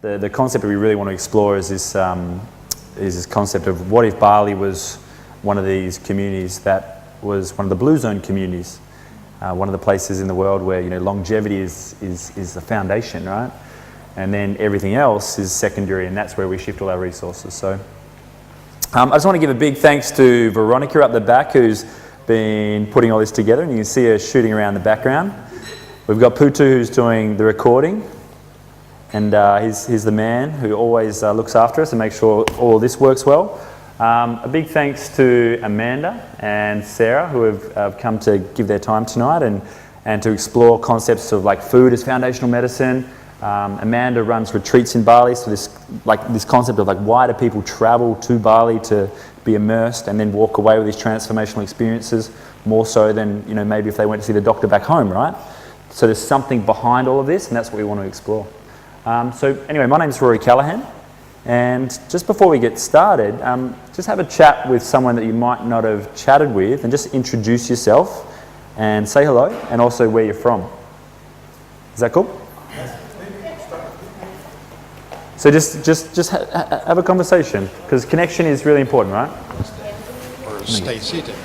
the concept that we really want to explore is this concept of what if Bali was one of these communities that was one of the blue zone communities, one of the places in the world where longevity is the foundation, right? And then everything else is secondary, and that's where we shift all our resources. So I just want to give a big thanks to Veronica up the back, who's been putting all this together, and you can see her shooting around the background. We've got Putu, who's doing the recording, and he's the man who always looks after us and makes sure all this works well. A big thanks to Amanda and Sarah, who have come to give their time tonight and to explore concepts of like food as foundational medicine. Amanda runs retreats in Bali, so this concept of like why do people travel to Bali to be immersed and then walk away with these transformational experiences more so than maybe if they went to see the doctor back home, right? So there's something behind all of this, and that's what we want to explore. So anyway, my name's Rory Callaghan, and just before we get started, just have a chat with someone that you might not have chatted with, and just introduce yourself and say hello, and also where you're from. Is that cool? So just have a conversation, because connection is really important, right? Or stay seated.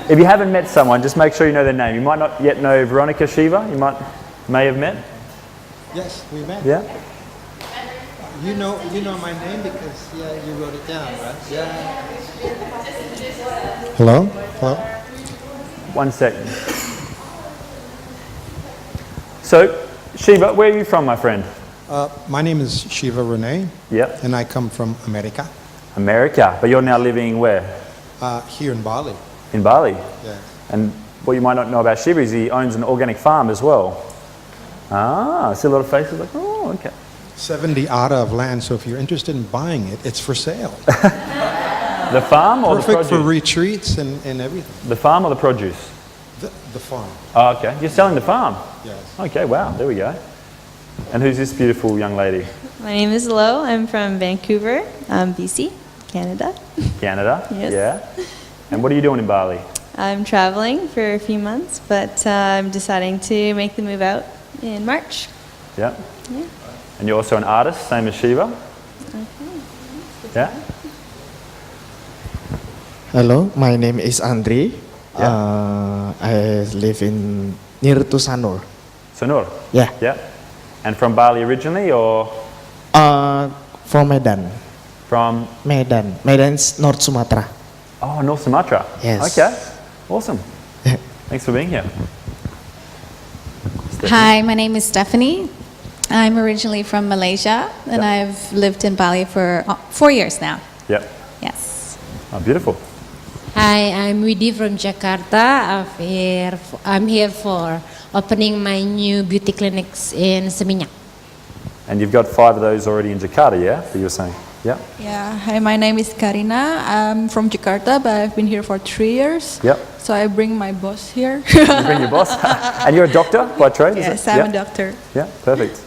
If you haven't met someone, just make sure you know their name. You might not yet know Veronica Shiva. You may have met. Yes, we met. Yeah. You know my name because you wrote it down, right? Yeah. Hello. Hello. 1 second. So, Shiva, where are you from, my friend? My name is Shiva Renee. Yep. And I come from America. America, but you're now living where? Here in Bali. In Bali. Yeah. And what you might not know about Shiva is he owns an organic farm as well. I see a lot of faces like, oh, okay. 70 ara of land, so if you're interested in buying it, it's for sale. The farm or Perfect the produce? for retreats and everything. The farm or the produce? The farm. Oh, okay. You're selling the farm? Yes. Okay, wow, there we go. And who's this beautiful young lady? My name is Lo. I'm from Vancouver, BC, Canada. Canada? Yes. Yeah. And what are you doing in Bali? I'm traveling for a few months, but I'm deciding to make the move out in March. Yeah. And you're also an artist, same as Shiva? Okay. Yeah. Hello, my name is Andre. I live in near to Sanur. Sanur? Yeah. Yeah. And from Bali originally, or? From Medan. From? Medan. Medan's North Sumatra. Oh, North Sumatra. Yes. Okay. Awesome. Thanks for being here. Hi, my name is Stephanie. I'm originally from Malaysia, and I've lived in Bali for 4 years now. Yep. Yes. Oh, beautiful. Hi, I'm Widi from Jakarta. I'm here for opening my new beauty clinics in Seminyak. And you've got 5 of those already in Jakarta, yeah? That you were saying? Yeah. Yeah. Hi, my name is Karina. I'm from Jakarta, but I've been here for 3 years. Yep. So I bring my boss here. You bring your boss? And you're a doctor by trade? Yes, I'm a doctor. Yeah, perfect.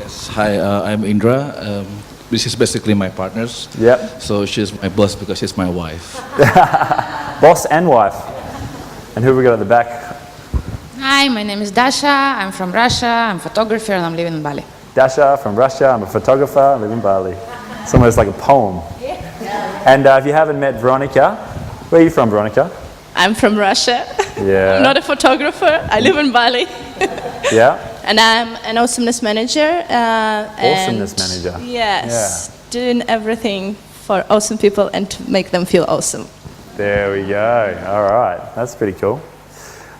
Yes. Hi, I'm Indra. This is basically my partners. Yep. So she's my boss because she's my wife. Boss and wife. And who have we got at the back? Hi, my name is Dasha. I'm from Russia. I'm a photographer and I'm living in Bali. Dasha from Russia. I'm a photographer. I live in Bali. It's almost like a poem. And if you haven't met Veronica, where are you from, Veronica? I'm from Russia. Yeah. I'm not a photographer. I live in Bali. Yeah. And I'm an awesomeness manager. Awesomeness manager. Yes. Yeah. Doing everything for awesome people and to make them feel awesome. There we go. All right. That's pretty cool.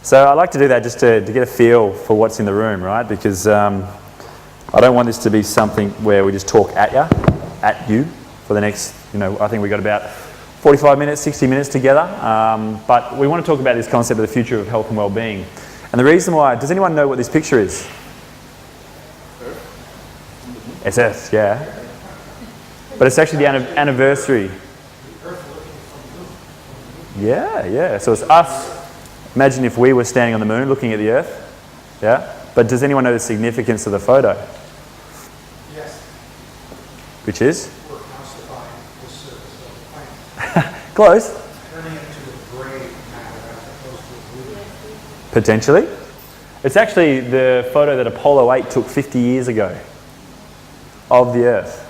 So I like to do that just to get a feel for what's in the room, right? Because I don't want this to be something where we just talk at you for the next, I think we got about 45 minutes, 60 minutes together. But we want to talk about this concept of the future of health and well-being. And the reason why, does anyone know what this picture is? Earth. It's Earth, yeah. But it's actually the anniversary. Yeah. So it's us. Imagine if we were standing on the moon looking at the Earth. Yeah. But does anyone know the significance of the photo? Yes. Which is? We're calcifying the surface of the planet. Close. Turning it into a gray matter as opposed to a blue. Potentially. It's actually the photo that Apollo 8 took 50 years ago of the Earth.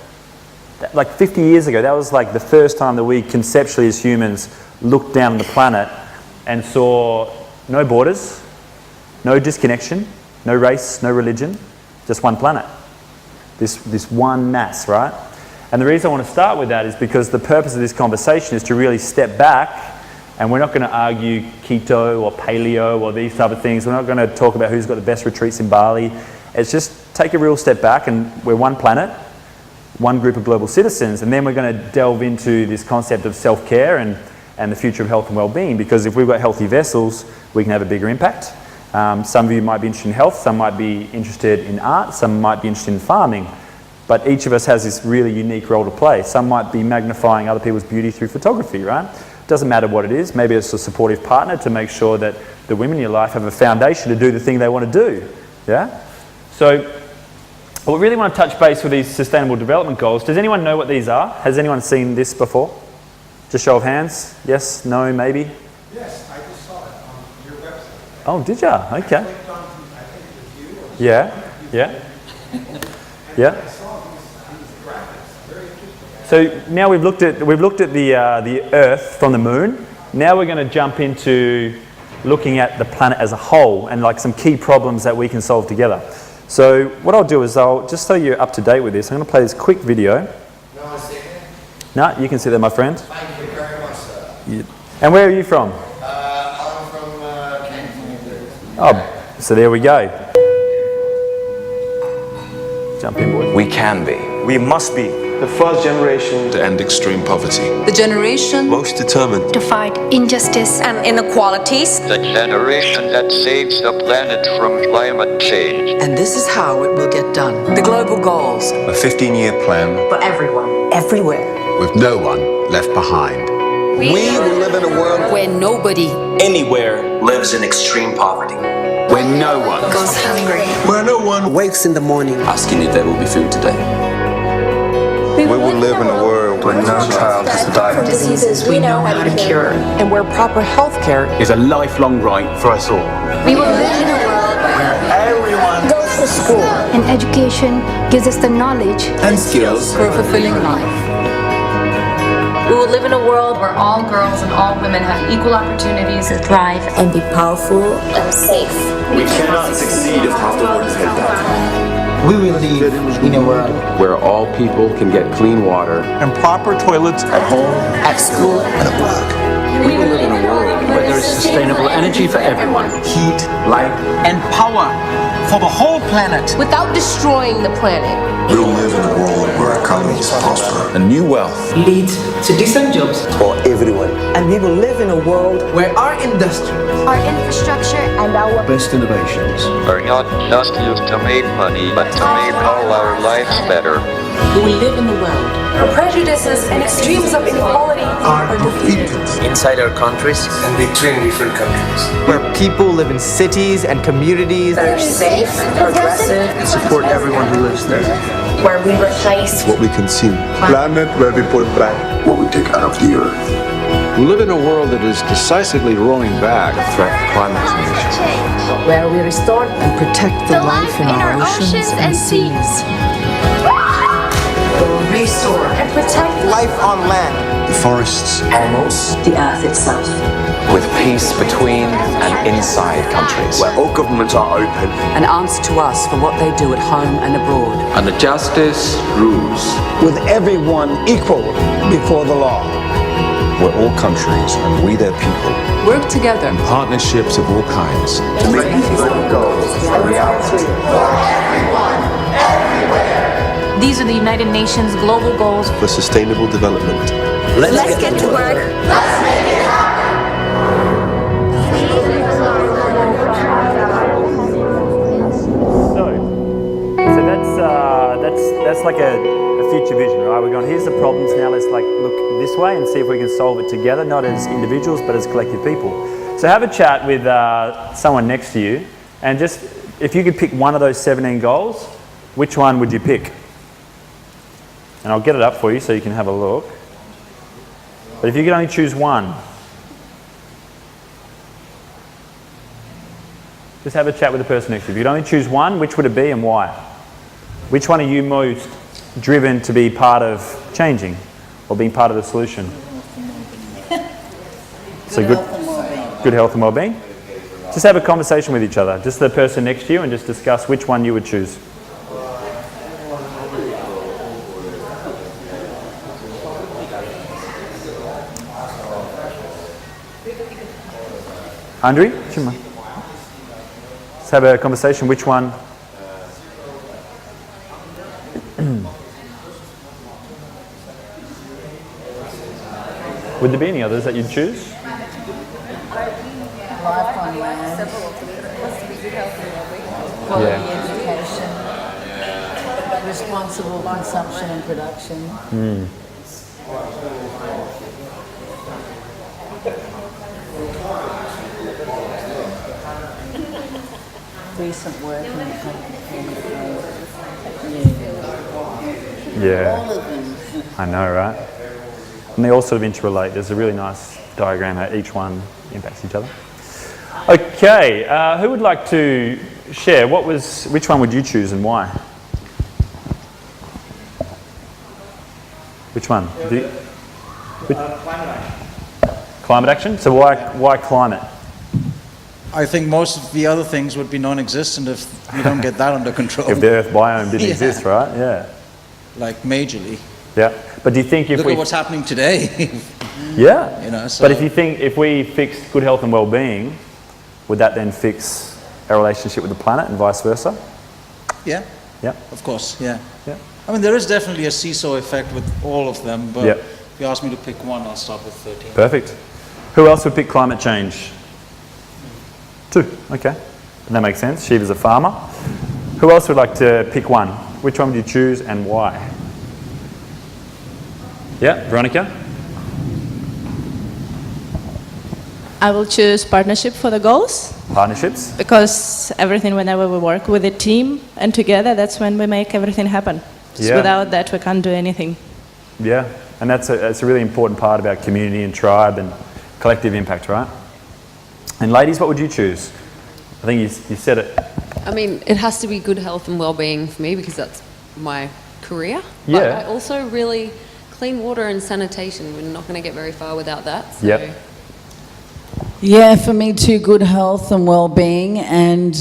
Like 50 years ago, that was like the first time that we conceptually as humans looked down the planet and saw no borders, no disconnection, no race, no religion, just one planet. This one mass, right? And the reason I want to start with that is because the purpose of this conversation is to really step back, and we're not going to argue keto or paleo or these type of things. We're not going to talk about who's got the best retreats in Bali. It's just take a real step back, and we're one planet, one group of global citizens, and then we're going to delve into this concept of self-care and the future of health and well-being, because if we've got healthy vessels, we can have a bigger impact. Some of you might be interested in health, some might be interested in art, some might be interested in farming, but each of us has this really unique role to play. Some might be magnifying other people's beauty through photography, right? Doesn't matter what it is. Maybe it's a supportive partner to make sure that the women in your life have a foundation to do the thing they want to do, yeah? So we really want to touch base with these sustainable development goals. Does anyone know what these are? Has anyone seen this before? Just show of hands. Yes, no, maybe? Yes, I just saw it on your website. Oh, did ya? Okay. I clicked on, I think it was you or Yeah, yeah, yeah. I saw these graphics, very interesting. So now we've looked at the Earth from the Moon. Now we're going to jump into looking at the planet as a whole and like some key problems that we can solve together. So what I'll do is just so you're up to date with this, I'm going to play this quick video. No one's seen it? No, you can see that, my friend. Thank you very much, sir. Yeah. And where are you from? I'm from Kenya. Oh, so there we go. Jump in, boys. We can be. We must be the first generation To end extreme poverty. The generation most determined to fight injustice and inequalities. The generation that saves the planet from climate change. And this is how it will get done. The global goals. a 15-year plan For everyone. Everywhere. With no one left behind. We will live in a world Where nobody anywhere lives in extreme poverty. Where no one goes hungry. Where no one wakes in the morning asking if there will be food today. We will live in a world where no child has to die From diseases we know how to cure. and where proper health care is a lifelong right for us all. We will live in a world Where everyone goes to school. And education gives us the knowledge and skills for a fulfilling life. We will live in a world where all girls and all women have equal opportunities to thrive and be powerful and safe. we cannot succeed if half the world is head down. We will live in a world where all people can get clean water And proper toilets at home, at school, and at work. We will live in a world where there is sustainable energy for everyone. Heat, light, and power for the whole planet. without destroying the planet. We will live in a world where economies prosper. A new wealth. Leads to decent jobs For everyone. and we will live in a world where our industry, Our infrastructure and our Best innovations. Are not just used to make money, but to make all our lives better. we will live in a world Where prejudices and extremes of inequality Are defeated. inside our countries And between different countries. where people live in cities and communities that are safe, progressive, and support everyone who lives there. where we replace What we consume. Planet where we put back what we take out of the earth. We live in a world that is decisively rolling back the threat of climate change. where we restore and protect the life in our oceans and seas. restore, and protect Life on land. The forests. Animals. The earth itself. With peace between and inside countries. Where all governments are open. And answer to us for what they do at home and abroad. And the justice rules. With everyone equal before the law. Where all countries and we their people. Work together. Partnerships of all kinds. To make these global goals a reality. For everyone, everywhere. These are the United Nations global goals For sustainable development. Let's get to work. Let's make it happen. So that's like a future vision, right? We're going, here's the problems, now let's like look this way and see if we can solve it together, not as individuals but as collective people. So have a chat with someone next to you, and just if you could pick one of those 17 goals, which one would you pick? And I'll get it up for you so you can have a look. But if you could only choose one. Just have a chat with the person next to you. If you could only choose one, which would it be and why? Which one are you most driven to be part of changing or being part of the solution? So good health and well-being. Just have a conversation with each other. Just the person next to you and just discuss which one you would choose. Andre, let's have a conversation. Which one? Would there be any others that you'd choose? Life on land, quality education, responsible consumption and production. Decent work and yeah. All of them. I know, right? And they all sort of interrelate. There's a really nice diagram how each one impacts each other. Okay, who would like to share? Which one would you choose and why? Which one? Climate action. Climate action? So why climate? I think most of the other things would be non-existent if you don't get that under control. If the Earth biome didn't exist, right? Yeah. Like majorly. Yeah. But do you think if Look at what's happening today. Yeah. You know, so but if we fixed good health and well-being, would that then fix our relationship with the planet and vice versa? Yeah. Yeah. Of course. Yeah. Yeah. I mean, there is definitely a seesaw effect with all of them, but Yep. if you ask me to pick one, I'll start with 13. Perfect. Who else would pick climate change? 2. Okay. And that makes sense. Shiva's a farmer. Who else would like to pick one? Which one would you choose and why? Yeah, Veronica? I will choose partnership for the goals. Partnerships? Because everything, whenever we work with a team and together, that's when we make everything happen. Just Yeah. without that, we can't do anything. Yeah, and that's a really important part of our community and tribe and collective impact, right? And ladies, what would you choose? I think you said it. I mean, it has to be good health and well-being for me because that's my career. Yeah. But I also really, clean water and sanitation, we're not going to get very far without that. So. Yep. Yeah, for me too, good health and well-being, and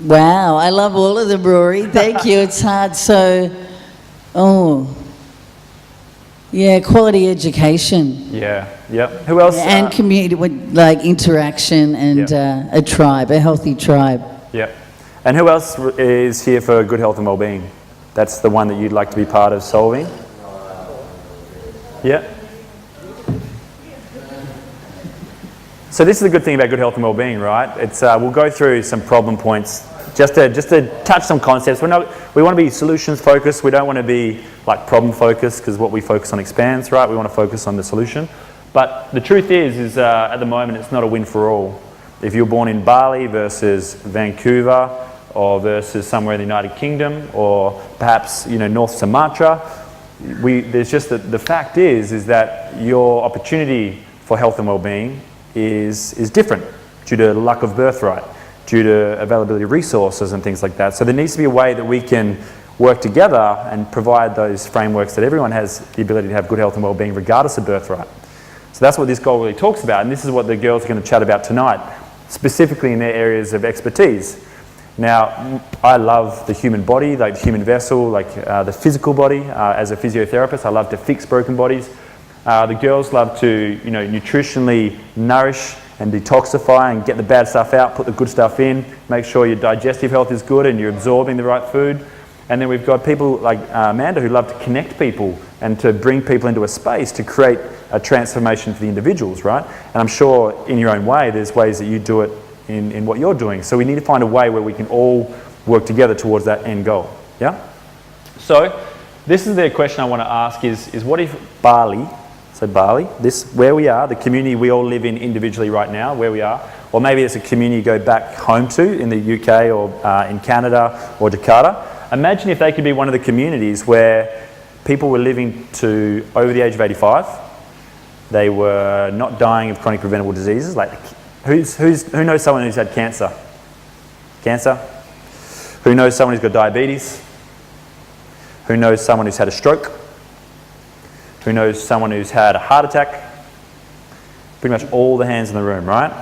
wow, I love all of them, Rory. Thank you. It's hard. So, yeah, quality education. Yeah, yep. Who else? And community, like interaction and a tribe, a healthy tribe. Yep. And who else is here for good health and well-being? That's the one that you'd like to be part of solving? Yeah. So this is the good thing about good health and well-being, right? It's we'll go through some problem points just to touch some concepts. We want to be solutions focused. We don't want to be like problem focused because what we focus on expands, right? We want to focus on the solution. But the truth is at the moment it's not a win for all. If you're born in Bali versus Vancouver or versus somewhere in the United Kingdom or perhaps North Sumatra, there's just the fact is that your opportunity for health and well-being is different due to lack of birthright, due to availability of resources and things like that. So there needs to be a way that we can work together and provide those frameworks that everyone has the ability to have good health and well-being regardless of birthright. So that's what this goal really talks about, and this is what the girls are going to chat about tonight, specifically in their areas of expertise. Now, I love the human body, like the human vessel, like the physical body. As a physiotherapist, I love to fix broken bodies. The girls love to, nutritionally nourish and detoxify and get the bad stuff out, put the good stuff in, make sure your digestive health is good and you're absorbing the right food. And then we've got people like Amanda who love to connect people and to bring people into a space to create a transformation for the individuals, right? And I'm sure in your own way, there's ways that you do it in what you're doing. So we need to find a way where we can all work together towards that end goal, yeah? So this is the question I want to ask is what if Bali, so Bali, where we are, the community we all live in individually right now, where we are, or maybe it's a community you go back home to in the UK or in Canada or Jakarta. Imagine if they could be one of the communities where people were living to over the age of 85. They were not dying of chronic preventable diseases like Who knows someone who's had cancer? Cancer? Who knows someone who's got diabetes? Who knows someone who's had a stroke? Who knows someone who's had a heart attack? Pretty much all the hands in the room, right?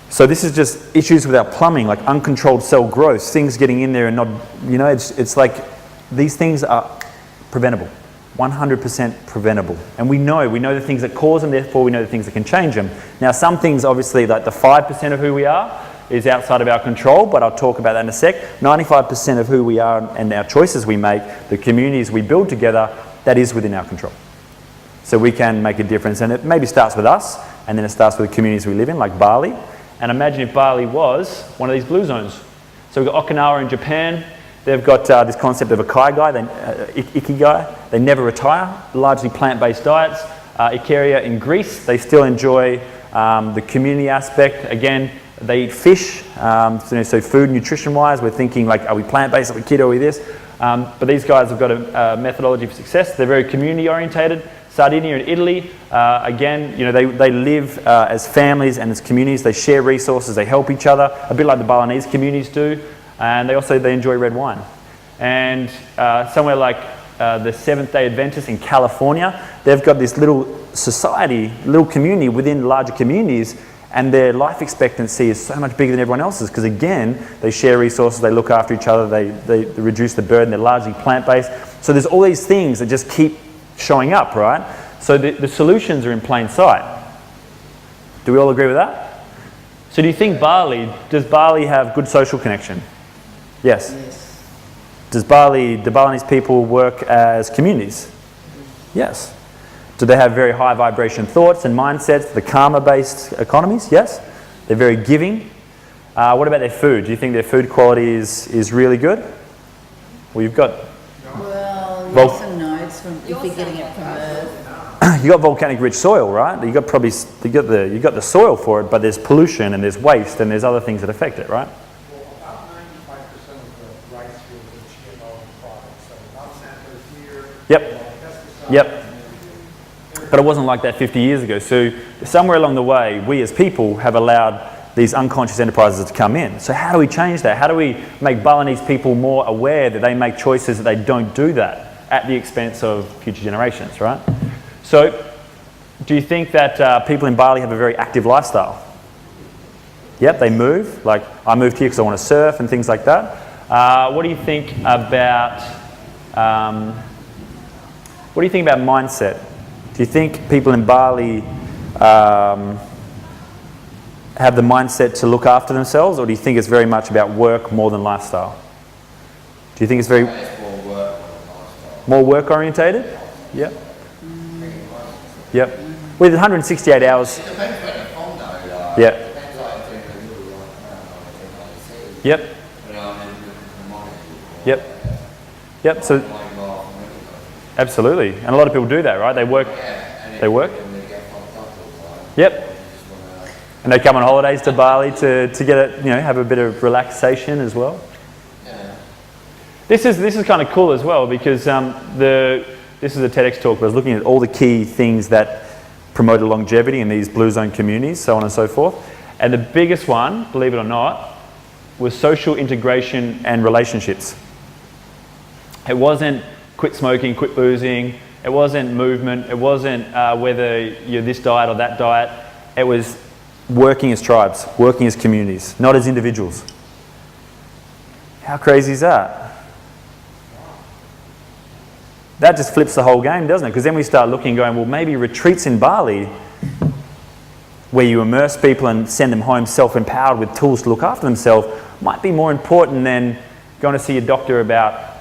So this is just issues with our plumbing, like uncontrolled cell growth, things getting in there and not, you know, it's like these things are preventable, 100% preventable. And we know the things that cause them, therefore we know the things that can change them. Now some things, obviously, like the 5% of who we are is outside of our control, but I'll talk about that in a sec. 95% of who we are and our choices we make, the communities we build together, that is within our control. So we can make a difference, and it maybe starts with us, and then it starts with the communities we live in, like Bali. And imagine if Bali was one of these blue zones. So we've got Okinawa in Japan. They've got this concept of ikigai. They never retire, largely plant-based diets. Ikaria in Greece, they still enjoy the community aspect. Again, they eat fish, so food nutrition-wise, we're thinking like, are we plant-based, are we keto, are we this? But these guys have got a methodology for success. They're very community-orientated. Sardinia in Italy, again, you know, they live as families and as communities. They share resources, they help each other, a bit like the Balinese communities do. And they enjoy red wine. And somewhere like the Seventh-day Adventists in California, they've got this little society, little community within larger communities, and their life expectancy is so much bigger than everyone else's because, again, they share resources, they look after each other, they reduce the burden, they're largely plant-based. So there's all these things that just keep showing up, right? So the solutions are in plain sight. Do we all agree with that? So do you think does Bali have good social connection? Yes. Do Balinese people work as communities? Yes. Do they have very high vibration thoughts and mindsets, the karma-based economies? Yes. They're very giving. What about their food? Do you think their food quality is really good? Well, you've got... Well, yes and no. It's from, if you're getting it from Earth. You got volcanic rich soil, right? You got the soil for it, but there's pollution and there's waste and there's other things that affect it, right? Yep. But it wasn't like that 50 years ago. So somewhere along the way, we as people have allowed these unconscious enterprises to come in. So how do we change that? How do we make Balinese people more aware that they make choices that they don't do that at the expense of future generations, right? So do you think that people in Bali have a very active lifestyle? Yep, they move. Like I moved here because I want to surf and things like that. What do you think about mindset? Do you think people in Bali have the mindset to look after themselves, or do you think it's very much about work more than lifestyle? Do you think it's very more work orientated? Yep. Yep. With 168 hours. Yeah. Yep. Yep. Yep. So. Absolutely, and a lot of people do that, right? They work. Yep. And they come on holidays to Bali to get it, you know, have a bit of relaxation as well. This is kind of cool as well because this is a TEDx talk. I was looking at all the key things that promoted longevity in these blue zone communities, so on and so forth. And the biggest one, believe it or not, was social integration and relationships. It wasn't quit smoking, quit boozing. It wasn't movement. It wasn't whether you're this diet or that diet. It was working as tribes, working as communities, not as individuals. How crazy is that? That just flips the whole game, doesn't it? Because then we start looking and going, well, maybe retreats in Bali where you immerse people and send them home self-empowered with tools to look after themselves might be more important than going to see a doctor about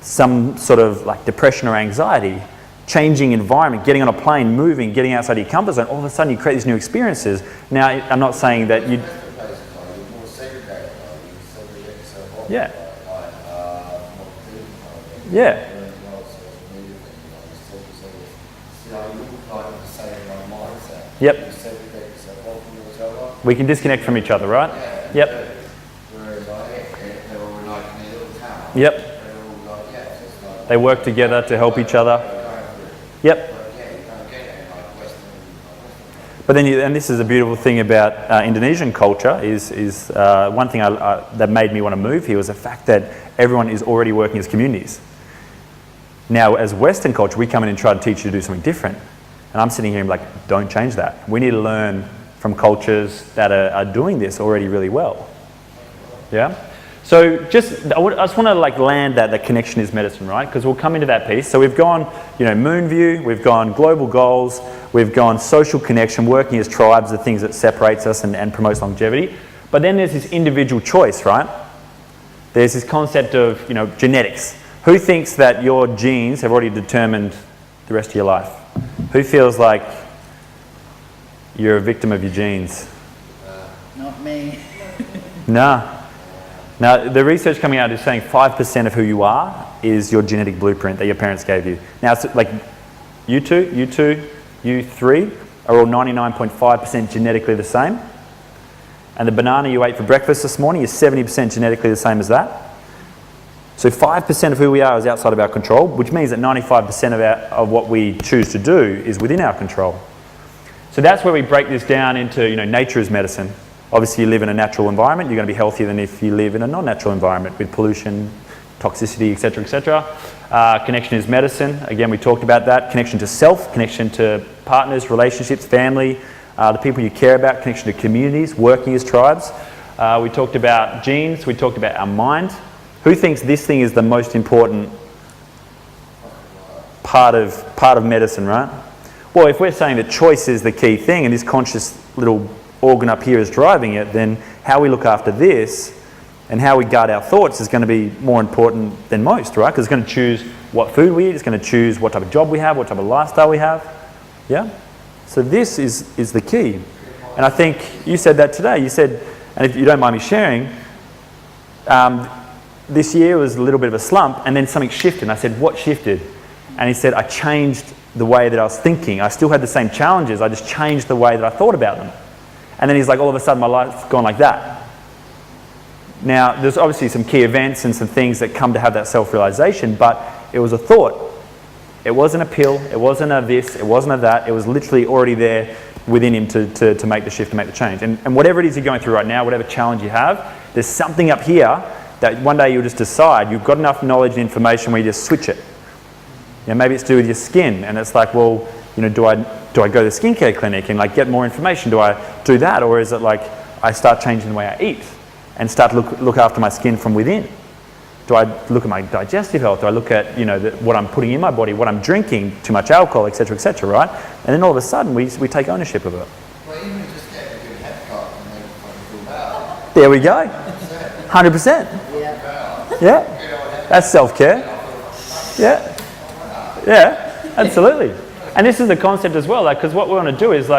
some sort of like depression or anxiety. Changing environment, getting on a plane, moving, getting outside your comfort zone, all of a sudden you create these new experiences. Now, I'm not saying that you... Yeah. Yeah. Yep. We can disconnect from each other, right? Yep. Yep. They work together to help each other. Yep. But then, and this is a beautiful thing about Indonesian culture, is one thing that made me want to move here was the fact that everyone is already working as communities. Now, as Western culture, we come in and try to teach you to do something different. And I'm sitting here and like, don't change that. We need to learn from cultures that are doing this already really well. Yeah? So I just want to like land that connection is medicine, right? Because we'll come into that piece. So we've gone, moon view, we've gone global goals, we've gone social connection, working as tribes, the things that separates us and promotes longevity. But then there's this individual choice, right? There's this concept of, genetics. Who thinks that your genes have already determined the rest of your life? Who feels like you're a victim of your genes? Not me. Nah. Now, the research coming out is saying 5% of who you are is your genetic blueprint that your parents gave you. Now, it's like you three are all 99.5% genetically the same. And the banana you ate for breakfast this morning is 70% genetically the same as that. So 5% of who we are is outside of our control, which means that 95% of what we choose to do is within our control. So that's where we break this down into, nature is medicine. Obviously, you live in a natural environment, you're going to be healthier than if you live in a non-natural environment with pollution, toxicity, etc., etc. Connection is medicine. Again, we talked about that. Connection to self, connection to partners, relationships, family, the people you care about, connection to communities, working as tribes. We talked about genes. We talked about our mind. Who thinks this thing is the most important part of medicine, right? Well, if we're saying that choice is the key thing and this conscious little organ up here is driving it, then how we look after this and how we guard our thoughts is going to be more important than most, right? Because it's going to choose what food we eat, it's going to choose what type of job we have, what type of lifestyle we have. Yeah? So this is the key. And I think you said that today. You said, and if you don't mind me sharing, this year was a little bit of a slump and then something shifted. And I said, what shifted? And he said, I changed the way that I was thinking. I still had the same challenges, I just changed the way that I thought about them. And then he's like, all of a sudden my life's gone like that. Now, there's obviously some key events and some things that come to have that self-realization, but it was a thought. It wasn't a pill, it wasn't a this, it wasn't a that, it was literally already there within him to make the shift, to make the change. And whatever it is you're going through right now, whatever challenge you have, there's something up here that one day you'll just decide, you've got enough knowledge and information where you just switch it. Maybe it's to do with your skin, and it's like, well, do I go to the skincare clinic and like get more information? Do I do that? Or is it like I start changing the way I eat and start look after my skin from within? Do I look at my digestive health? Do I look at what I'm putting in my body, what I'm drinking, too much alcohol, etc., right? And then all of a sudden we take ownership of it. Well, even just getting a good head cut and make fucking feel better. There we go. 100%. Yeah. That's self-care. Yeah. Yeah, absolutely. And this is the concept as well, because what we want to do is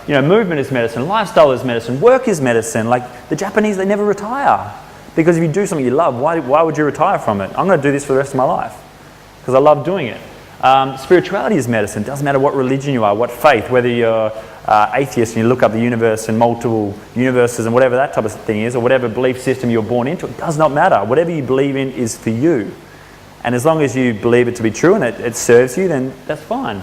movement is medicine, lifestyle is medicine, work is medicine. Like the Japanese, they never retire. Because if you do something you love, why would you retire from it? I'm going to do this for the rest of my life because I love doing it. Spirituality is medicine. It doesn't matter what religion you are, what faith, whether you're atheist and you look up the universe and multiple universes and whatever that type of thing is, or whatever belief system you're born into, it does not matter. Whatever you believe in is for you. And as long as you believe it to be true and it serves you, then that's fine.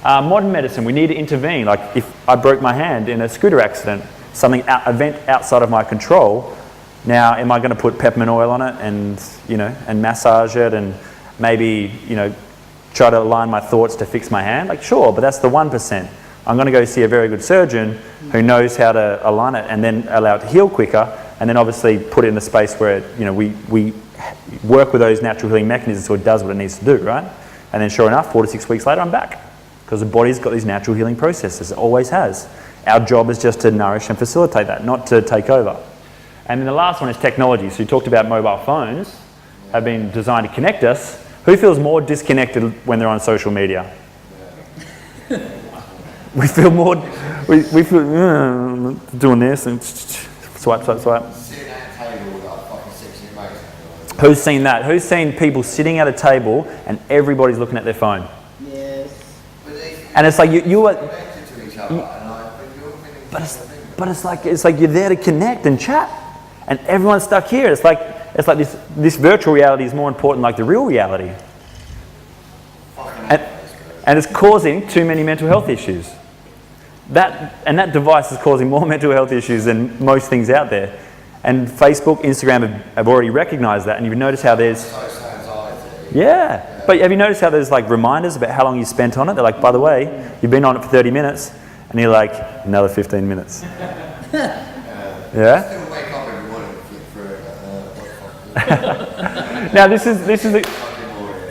Modern medicine, we need to intervene. Like if I broke my hand in a scooter accident, event outside of my control, now am I going to put peppermint oil on it and massage it and maybe, try to align my thoughts to fix my hand? Like sure, but that's the 1%. I'm going to go see a very good surgeon who knows how to align it and then allow it to heal quicker, and then obviously put it in a space where we work with those natural healing mechanisms so it does what it needs to do, right? And then sure enough, 4 to 6 weeks later, I'm back. Because the body's got these natural healing processes. It always has. Our job is just to nourish and facilitate that, not to take over. And then the last one is technology. So you talked about mobile phones have been designed to connect us. Who feels more disconnected when they're on social media? We feel more, we feel doing this and swipe. Who's seen that? Who's seen people sitting at a table and everybody's looking at their phone? Yes. And it's like you are, but it's like you're there to connect and chat, and everyone's stuck here. It's like this virtual reality is more important like the real reality, and it's causing too many mental health issues. that device is causing more mental health issues than most things out there. And Facebook, Instagram have already recognized that, and you've noticed how there's... Yeah, but have you noticed how there's like reminders about how long you spent on it? They're like, by the way, you've been on it for 30 minutes, and you're like, another 15 minutes. Yeah? Now this is the...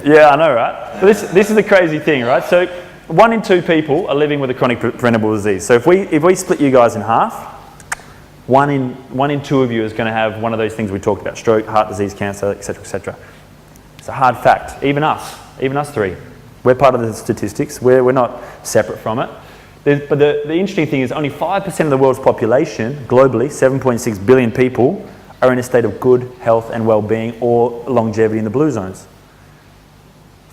Yeah, I know, right? But this is the crazy thing, right? So 1 in 2 people are living with a chronic preventable disease. So if we split you guys in half, one in 2 of you is going to have one of those things we talked about: stroke, heart disease, cancer, etc., etc. It's a hard fact. Even us 3, we're part of the statistics. We're not separate from it. But the interesting thing is, only 5% of the world's population globally, 7.6 billion people, are in a state of good health and well-being or longevity in the blue zones.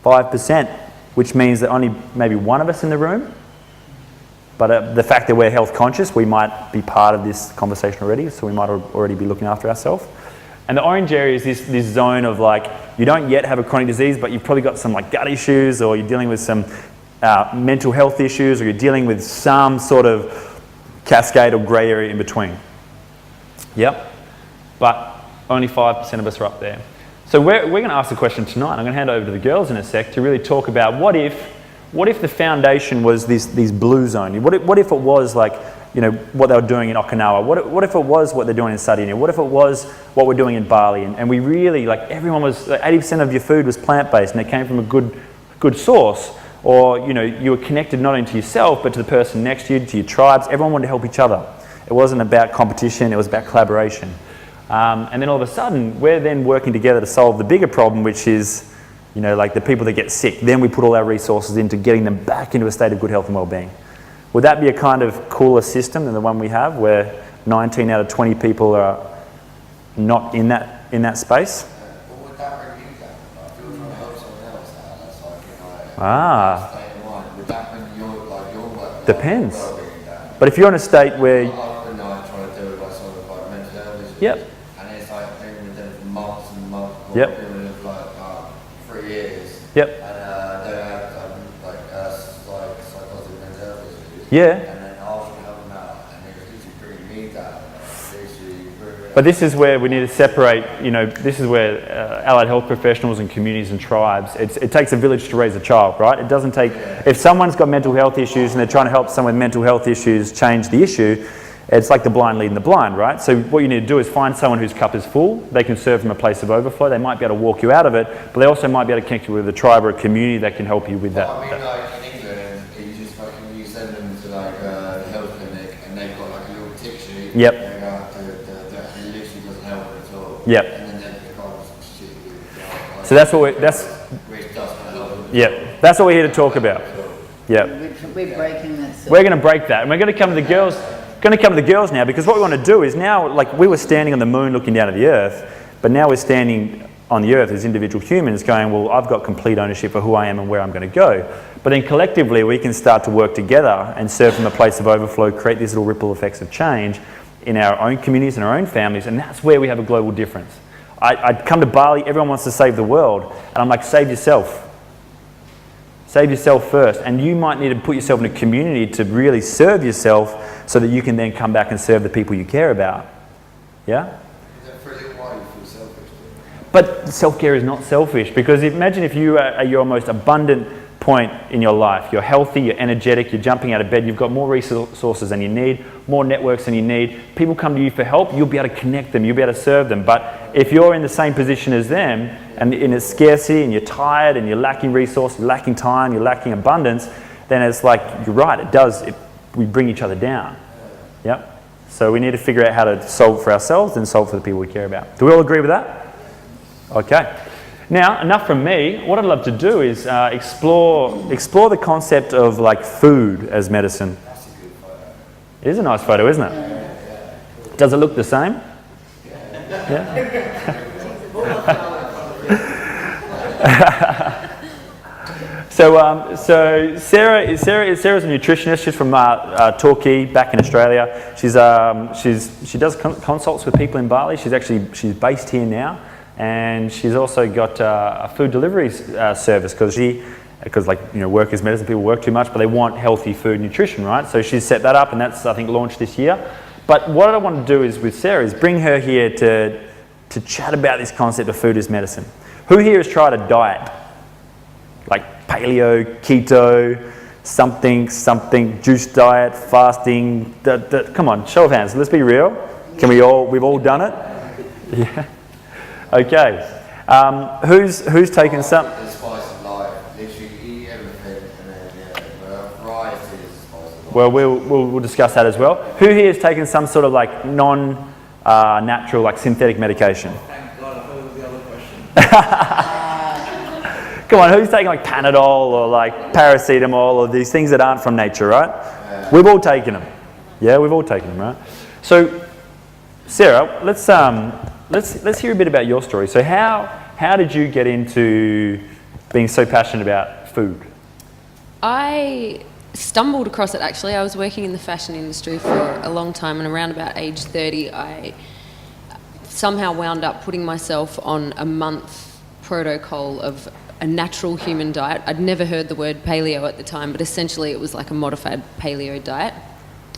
5%, which means that only maybe one of us in the room. But the fact that we're health conscious, we might be part of this conversation already, so we might already be looking after ourselves. And the orange area is this zone of like, you don't yet have a chronic disease, but you've probably got some like gut issues, or you're dealing with some mental health issues, or you're dealing with some sort of cascade or grey area in between. Yep. But only 5% of us are up there. So we're going to ask the question tonight. I'm going to hand over to the girls in a sec to really talk about what if the foundation was this blue zone? What if it was like, you know, what they were doing in Okinawa? What if it was what they're doing in Sardinia? What if it was what we're doing in Bali? And we really, like, everyone was, like, 80% of your food was plant-based and it came from a good source. Or, you know, you were connected not only to yourself, but to the person next to you, to your tribes. Everyone wanted to help each other. It wasn't about competition, it was about collaboration. And then all of a sudden, we're then working together to solve the bigger problem, which is, you know, like the people that get sick. Then we put all our resources into getting them back into a state of good health and well-being. Would that be a kind of cooler system than the one we have, where 19 out of 20 people are not in that space? Depends. But if you're in a state where... Yep. Yep. 3 years. Yep. And they have psychotic mental health issues. Yeah. And then after help them out, and they just bring me down. But this is where we need to separate, you know, this is where allied health professionals and communities and tribes, it takes a village to raise a child, right? It doesn't take, if someone's got mental health issues and they're trying to help someone with mental health issues change the issue, it's like the blind leading the blind, right? So what you need to do is find someone whose cup is full. They can serve from a place of overflow. They might be able to walk you out of it, but they also might be able to connect you with a tribe or a community that can help you with that. I mean, like in England, you send them to like a health clinic and they've got like a little tick sheet. Yep. That literally doesn't help them at all. Yep. And then they kind of shit. So that's what that's what we're here to talk about. Yep. We're breaking that. We're going to break that, and we're going to come to the girls. Now, because what we want to do is now, like we were standing on the moon looking down at the earth, but now we're standing on the earth as individual humans going, well, I've got complete ownership of who I am and where I'm going to go. But then collectively we can start to work together and serve from a place of overflow, create these little ripple effects of change in our own communities and our own families, and that's where we have a global difference. I'd come to Bali, everyone wants to save the world, and I'm like, save yourself. Save yourself first, and you might need to put yourself in a community to really serve yourself so that you can then come back and serve the people you care about. Yeah? Is that for a little while you feel selfish? But self-care is not selfish, because imagine if you are at your most abundant point in your life. You're healthy, you're energetic, you're jumping out of bed, you've got more resources than you need, more networks than you need. People come to you for help, you'll be able to connect them, you'll be able to serve them. But if you're in the same position as them, and in a scarcity, and you're tired, and you're lacking resource, you're lacking time, you're lacking abundance, then it's like, you're right, we bring each other down. Yep. So we need to figure out how to solve it for ourselves and solve it for the people we care about. Do we all agree with that? Okay. Now, enough from me. What I'd love to do is explore the concept of like food as medicine. It is a nice photo, isn't it? Does it look the same? Yeah. So Sarah's a nutritionist. She's from Torquay, back in Australia. She does consults with people in Bali. She's based here now, and she's also got a food delivery service because she because work is medicine, people work too much, but they want healthy food and nutrition, right? So she's set that up, and that's, I think, launched this year. But what I want to do is with Sarah is bring her here to chat about this concept of food as medicine. Who here has tried a diet? Like paleo, keto, something, juice diet, fasting. Come on, show of hands, let's be real. We've all done it? Yeah. Okay. Who's taken some? The spice of life. Literally eat everything and then variety is the spice of life. Well, we'll discuss that as well. Who here has taken some sort of like non-natural, like synthetic medication? Thank God, I thought it was the other question. Come on, who's taking like Panadol or like paracetamol or these things that aren't from nature, right? We've all taken them. Yeah, we've all taken them, right? So, Sarah, let's hear a bit about your story. So how did you get into being so passionate about food? I stumbled across it actually. I was working in the fashion industry for a long time, and around about age 30 I somehow wound up putting myself on a month protocol of a natural human diet. I'd never heard the word paleo at the time, but essentially it was like a modified paleo diet.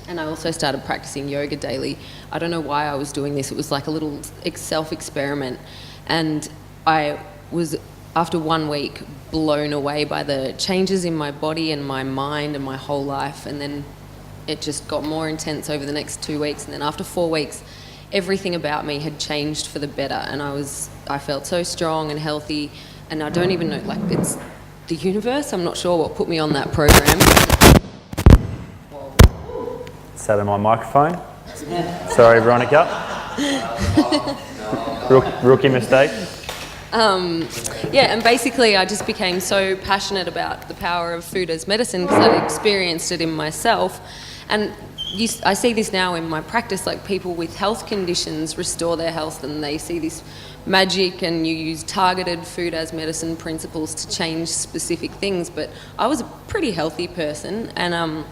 And I also started practicing yoga daily. I don't know why I was doing this. It was like a little self-experiment. And I was, after 1 week, blown away by the changes in my body and my mind and my whole life. And then it just got more intense over the next 2 weeks. And then after 4 weeks, everything about me had changed for the better. And I felt so strong and healthy. And I don't even know, like, it's the universe. I'm not sure what put me on that program. Sat on my microphone. Sorry, Veronica. Rookie mistake. Yeah, and basically I just became so passionate about the power of food as medicine because I'd experienced it in myself. And I see this now in my practice, like people with health conditions restore their health and they see this magic, and you use targeted food as medicine principles to change specific things. But I was a pretty healthy person, and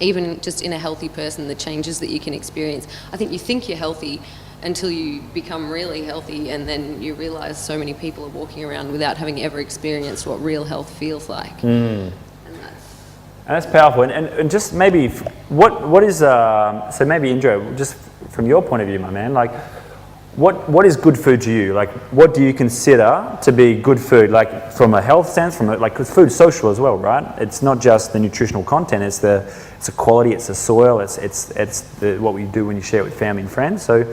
even just in a healthy person, the changes that you can experience. I think you think you're healthy until you become really healthy, and then you realise so many people are walking around without having ever experienced what real health feels like. And that's powerful. And just maybe, what is, so maybe Indra, just from your point of view, my man, like, what is good food to you? Like, what do you consider to be good food? Like, from a health sense, because food's social as well, right? It's not just the nutritional content, it's the quality, it's the soil, it's what we do when you share it with family and friends. So,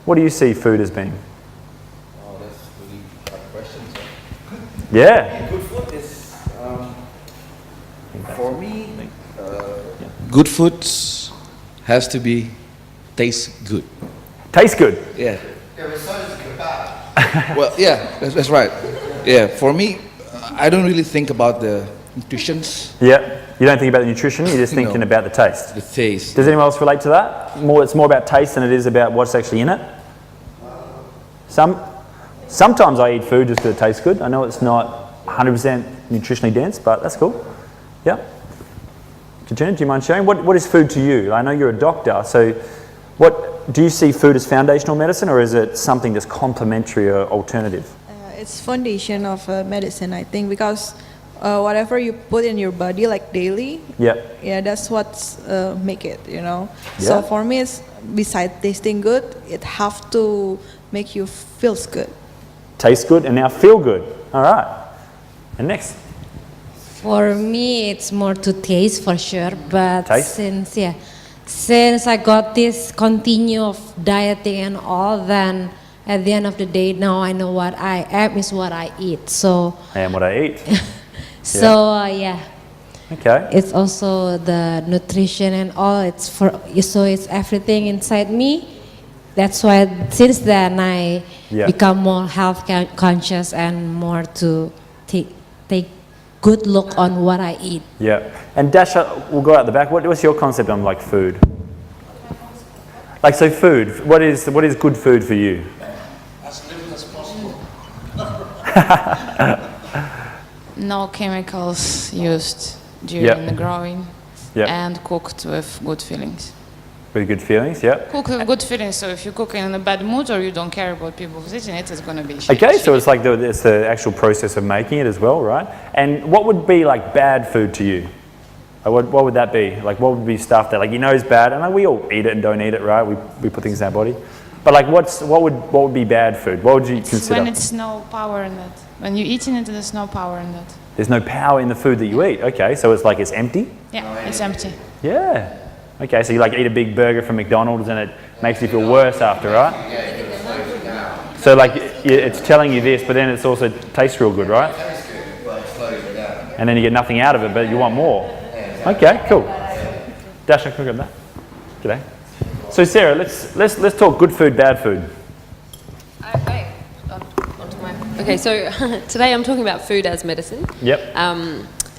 what do you see food as being? Oh, that's really hard question. Yeah. Good food is, for me, good food has to be taste good. Taste good? Yeah. Yeah, but so does kebab. Well, yeah, that's right. Yeah, for me, I don't really think about the nutritions. Yeah. You don't think about the nutrition, you're just thinking about the taste. The taste. Does anyone else relate to that? It's more about taste than it is about what's actually in it? Sometimes I eat food just because it tastes good. I know it's not 100% nutritionally dense, but that's cool. Yeah. Katrina, do you mind sharing? What is food to you? I know you're a doctor, so do you see food as foundational medicine, or is it something that's complementary or alternative? It's foundation of medicine, I think, because whatever you put in your body, like daily, yeah, that's what's make it, you know. Yeah. So for me, it's besides tasting good, it have to make you feels good. Taste good and now feel good. All right. And next. For me, it's more to taste for sure, but taste? Since I got this continue of dieting and all, then at the end of the day, now I know what I am is what I eat. So I am what I eat. Yeah. Okay. It's also the nutrition and all. It's everything inside me. That's why since then I become more health conscious and more to take good look on what I eat. Yeah. And Dasha, we'll go out the back. What's your concept on like food? Like, so food, what is good food for you? As little as possible. No chemicals used during the growing and cooked with good feelings. With good feelings, yeah. Cook with good feelings. So if you cook in a bad mood or you don't care about people visiting it, it's going to be shit. Okay, so it's like it's the actual process of making it as well, right? And what would be like bad food to you? Like what would that be? Like what would be stuff that like you know is bad? And like we all eat it and don't eat it, right? We put things in our body. But like what would be bad food? What would you consider? When it's no power in it. When you're eating it, there's no power in it. There's no power in the food that you eat. Okay, so it's like it's empty? Yeah, it's empty. Yeah. Okay, so you like eat a big burger from McDonald's and it makes you feel worse after, right? So like it's telling you this, but then it's also tastes real good, right? And then you get nothing out of it, but you want more. Okay, cool. Dash, I can grab that. G'day. So Sarah, let's talk good food, bad food. Okay, so today I'm talking about food as medicine. Yep.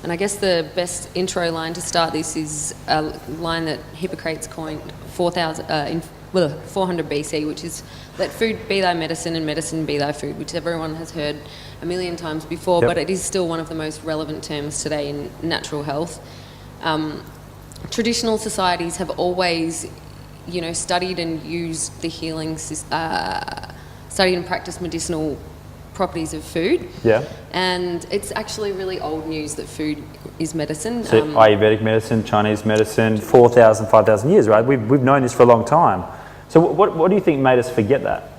And I guess the best intro line to start this is a line that Hippocrates coined 400 BC, which is, let food be thy medicine and medicine be thy food, which everyone has heard a million times before, but it is still one of the most relevant terms today in natural health. Traditional societies have always, studied and used the healing, studied and practiced medicinal properties of food. Yeah. And it's actually really old news that food is medicine. So Ayurvedic medicine, Chinese medicine, 4,000, 5,000 years, right? We've known this for a long time. So what do you think made us forget that?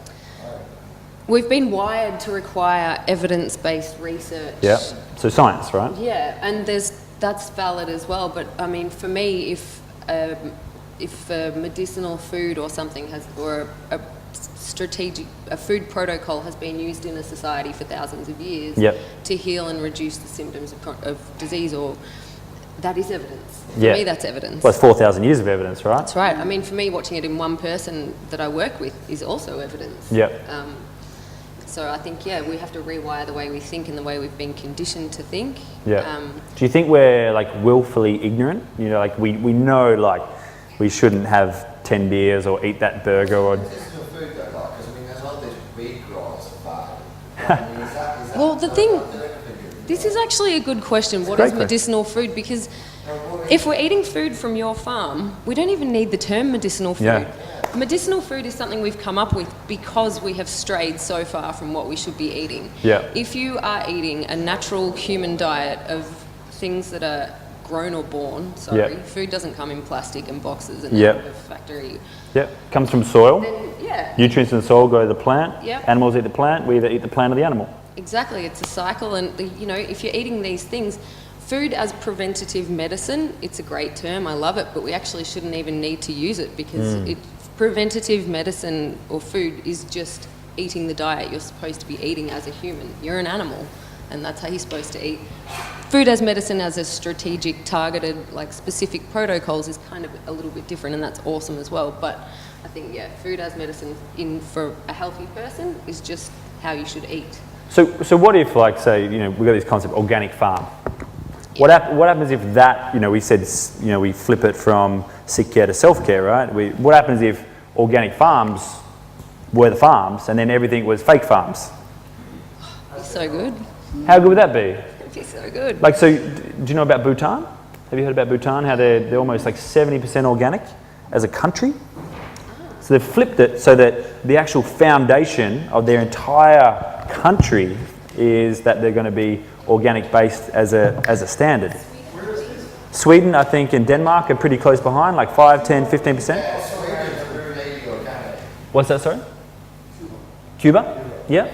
We've been wired to require evidence-based research. Yeah. So science, right? Yeah, and that's valid as well. But I mean, for me, if a medicinal food or something a food protocol has been used in a society for thousands of years to heal and reduce the symptoms of disease, or that is evidence. For me, that's evidence. Well, it's 4,000 years of evidence, right? That's right. I mean, for me, watching it in one person that I work with is also evidence. Yeah. So I think, we have to rewire the way we think and the way we've been conditioned to think. Yeah. Do you think we're like willfully ignorant? Like we know like we shouldn't have 10 beers or eat that burger or... Well, this is actually a good question. What is medicinal food? Because if we're eating food from your farm, we don't even need the term medicinal food. Yeah. Medicinal food is something we've come up with because we have strayed so far from what we should be eating. Yeah. If you are eating a natural human diet of things that are grown or born, food doesn't come in plastic and boxes and out of a factory. Yeah, comes from soil. Then, nutrients in the soil go to the plant. Yep. Animals eat the plant. We either eat the plant or the animal. Exactly, it's a cycle, and if you're eating these things, food as preventative medicine, it's a great term. I love it, but we actually shouldn't even need to use it because preventative medicine or food is just eating the diet you're supposed to be eating as a human. You're an animal, and that's how you're supposed to eat. Food as medicine as a strategic, targeted, specific protocols is kind of a little bit different, and that's awesome as well. But I think, food as medicine for a healthy person is just how you should eat. So what if, say, we've got this concept, organic farm. What happens if that, we said, we flip it from sick care to self-care, right? What happens if organic farms were the farms and then everything was fake farms? So good. How good would that be? It'd be so good. So do you know about Bhutan? Have you heard about Bhutan? How they're almost 70% organic as a country? So they've flipped it so that the actual foundation of their entire country is that they're going to be organic based as a standard. Sweden, I think, and Denmark are pretty close behind, 5, 10, 15%. What's that, sorry? Cuba? Yeah.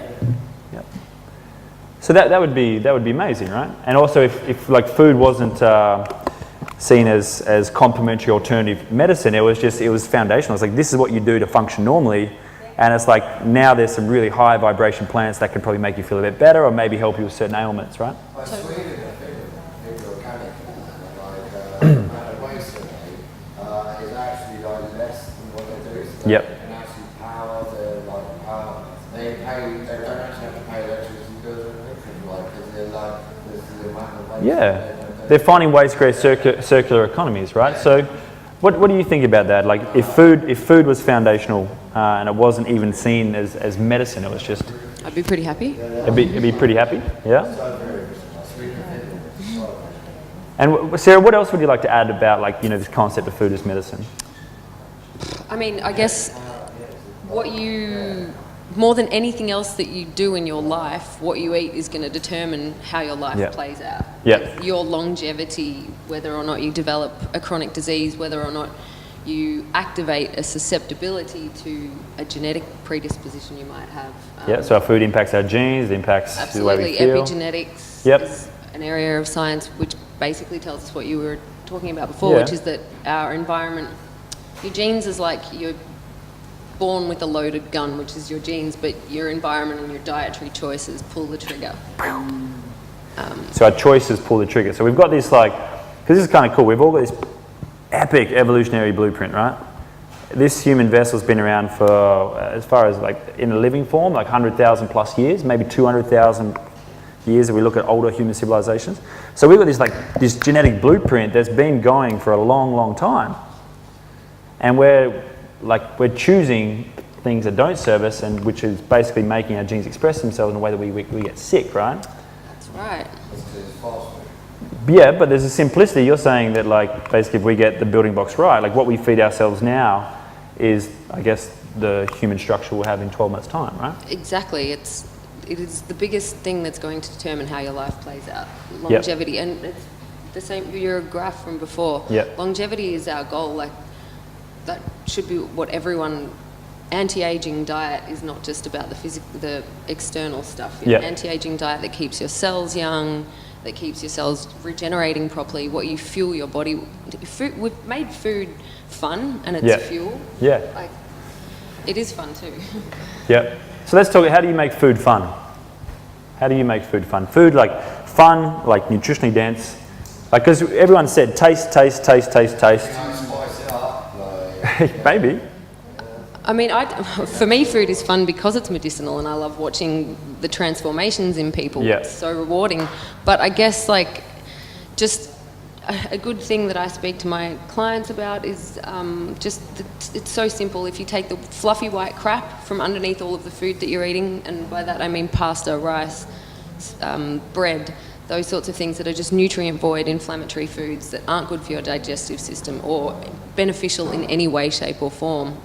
So that would be amazing, right? And also if food wasn't seen as complementary alternative medicine, it was foundational. It's this is what you do to function normally. And it's now there's some really high vibration plants that can probably make you feel a bit better or maybe help you with certain ailments, right? Yep. Yeah. They're finding ways to create circular economies, right? So what do you think about that? If food was foundational and it wasn't even seen as medicine, it was just... I'd be pretty happy. It'd be pretty happy, yeah? And Sarah, what else would you like to add about this concept of food as medicine? I mean, I guess more than anything else that you do in your life, what you eat is going to determine how your life plays out. Yeah. Your longevity, whether or not you develop a chronic disease, whether or not you activate a susceptibility to a genetic predisposition you might have. So our food impacts our genes, it impacts the way we feel. Epigenetics is an area of science which basically tells us what you were talking about before, which is that our environment, your genes is like you're born with a loaded gun, which is your genes, but your environment and your dietary choices pull the trigger. So our choices pull the trigger. So we've got this because this is kind of cool, we've all got this epic evolutionary blueprint, right? This human vessel's been around for, as far as in a living form, 100,000 plus years, maybe 200,000 years if we look at older human civilizations. So we've got this genetic blueprint that's been going for a long, long time. And we're choosing things that don't serve us, and which is basically making our genes express themselves in a way that we get sick, right? That's right. Yeah, but there's a simplicity. You're saying that basically if we get the building blocks right, what we feed ourselves now is, I guess, the human structure we'll have in 12 months' time, right? Exactly. It is the biggest thing that's going to determine how your life plays out. Longevity. And it's the same, your graph from before. Longevity is our goal. That should be what everyone... Anti-aging diet is not just about the external stuff. Anti-aging diet that keeps your cells young, that keeps your cells regenerating properly, what you fuel your body. We've made food fun, and it's fuel. Yeah. It is fun too. Yeah. So let's talk, how do you make food fun? How do you make food fun? Food fun, nutritionally dense. Because everyone said taste. Maybe. I mean, for me, food is fun because it's medicinal, and I love watching the transformations in people. It's so rewarding. But I guess just a good thing that I speak to my clients about is it's so simple. If you take the fluffy white crap from underneath all of the food that you're eating, and by that I mean pasta, rice, bread, those sorts of things that are just nutrient void, inflammatory foods that aren't good for your digestive system or beneficial in any way, shape or form.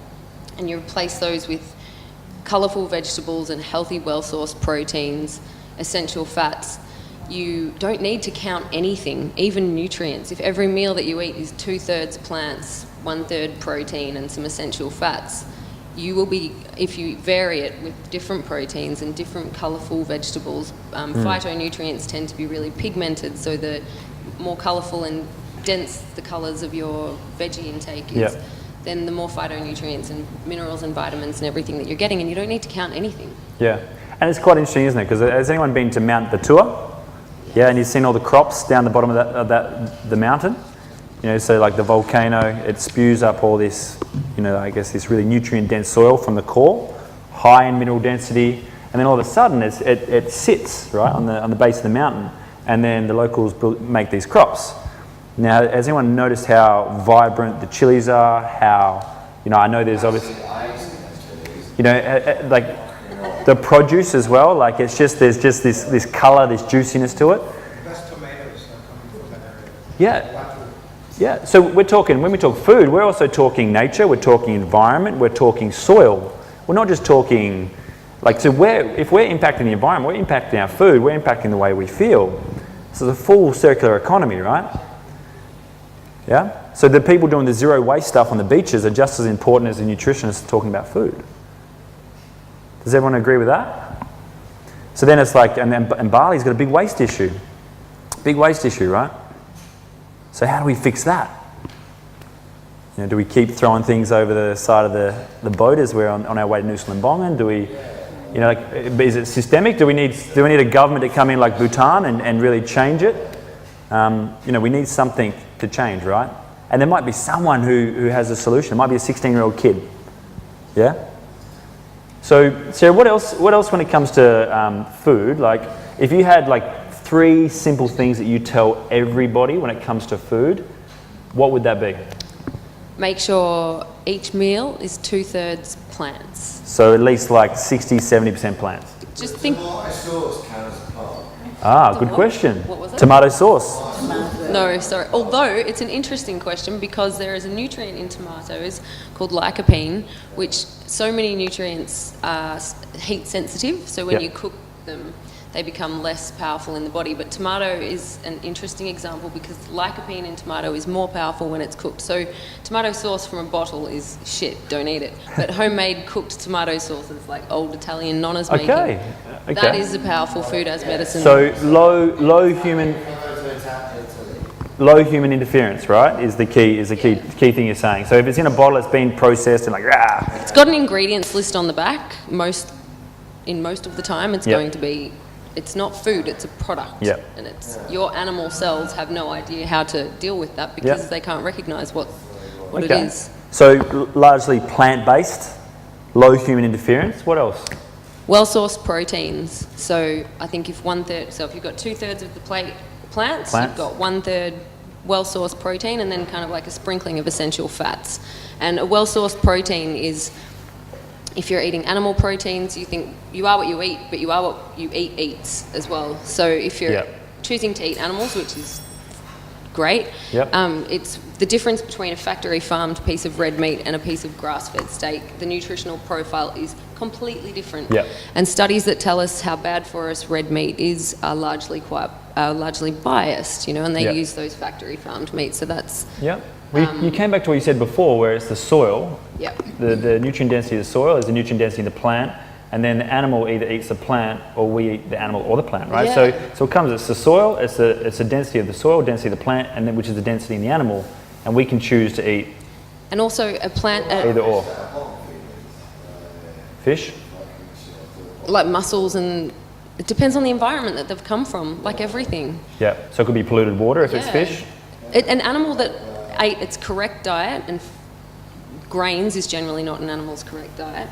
And you replace those with colourful vegetables and healthy, well-sourced proteins, essential fats. You don't need to count anything, even nutrients. If every meal that you eat is 2/3 plants, 1/3 protein and some essential fats, you will be, if you vary it with different proteins and different colourful vegetables, phytonutrients tend to be really pigmented, so the more colourful and dense the colours of your veggie intake is, then the more phytonutrients and minerals and vitamins and everything that you're getting, and you don't need to count anything. Yeah, and it's quite interesting, isn't it? Because has anyone been to Mount Batur? Yeah, and you've seen all the crops down the bottom of the mountain? So the volcano, it spews up all this, I guess this really nutrient-dense soil from the core, high in mineral density, and then all of a sudden it sits, right, on the base of the mountain, and then the locals make these crops. Now, has anyone noticed how vibrant the chilies are? How, I know there's obviously, the produce as well. It's just there's just this colour, this juiciness to it. The best tomatoes are coming from that area. Yeah. So when we talk food, we're also talking nature. We're talking environment. We're talking soil. We're not just talking if we're impacting the environment, we're impacting our food. We're impacting the way we feel. So it's a full circular economy, right? Yeah? So the people doing the zero waste stuff on the beaches are just as important as the nutritionists talking about food. Does everyone agree with that? So then it's and Bali's got a big waste issue. Big waste issue, right? So how do we fix that? Do we keep throwing things over the side of the boat as we're on our way to Nusa Lembongan? Do we, is it systemic? Do we need a government to come in like Bhutan and really change it? We need something to change, right? And there might be someone who has a solution. It might be a 16-year-old kid. Yeah? So, Sarah, what else when it comes to food? If you had 3 simple things that you tell everybody when it comes to food, what would that be? Make sure each meal is 2/3 plants. So at least 60-70% plants. Just think. Good question. What was it? Tomato sauce. No, sorry. Although it's an interesting question because there is a nutrient in tomatoes called lycopene, which so many nutrients are heat sensitive. So when you cook them, they become less powerful in the body. But tomato is an interesting example because lycopene in tomato is more powerful when it's cooked. So tomato sauce from a bottle is shit, don't eat it. But homemade cooked tomato sauce is like old Italian nonnas making. That is a powerful food as medicine. So low human interference, right, is the key thing you're saying. So if it's in a bottle, it's been processed and it's got an ingredients list on the back. Most of the time, it's going to be. It's not food, it's a product. And it's your animal cells have no idea how to deal with that because they can't recognise what it is. So largely plant-based, low human interference. What else? Well-sourced proteins. So I think if you've got 2/3 of the plants, you've got 1/3 well-sourced protein and then kind of like a sprinkling of essential fats. And a well-sourced protein is, if you're eating animal proteins, you think you are what you eat, but you are what you eat eats as well. So if you're choosing to eat animals, which is great, it's the difference between a factory farmed piece of red meat and a piece of grass-fed steak. The nutritional profile is completely different. And studies that tell us how bad for us red meat is are largely biased, and they use those factory farmed meats. So that's Well, you came back to what you said before, where it's the soil. The nutrient density of the soil is the nutrient density of the plant, and then the animal either eats the plant or we eat the animal or the plant, right? So it comes. It's the soil. It's the density of the soil, density of the plant, and then which is the density in the animal, and we can choose to eat. And also a plant. Either or. Fish. Like mussels, and it depends on the environment that they've come from. Like everything. Yeah. So it could be polluted water if it's fish. An animal that ate its correct diet, and grains is generally not an animal's correct diet.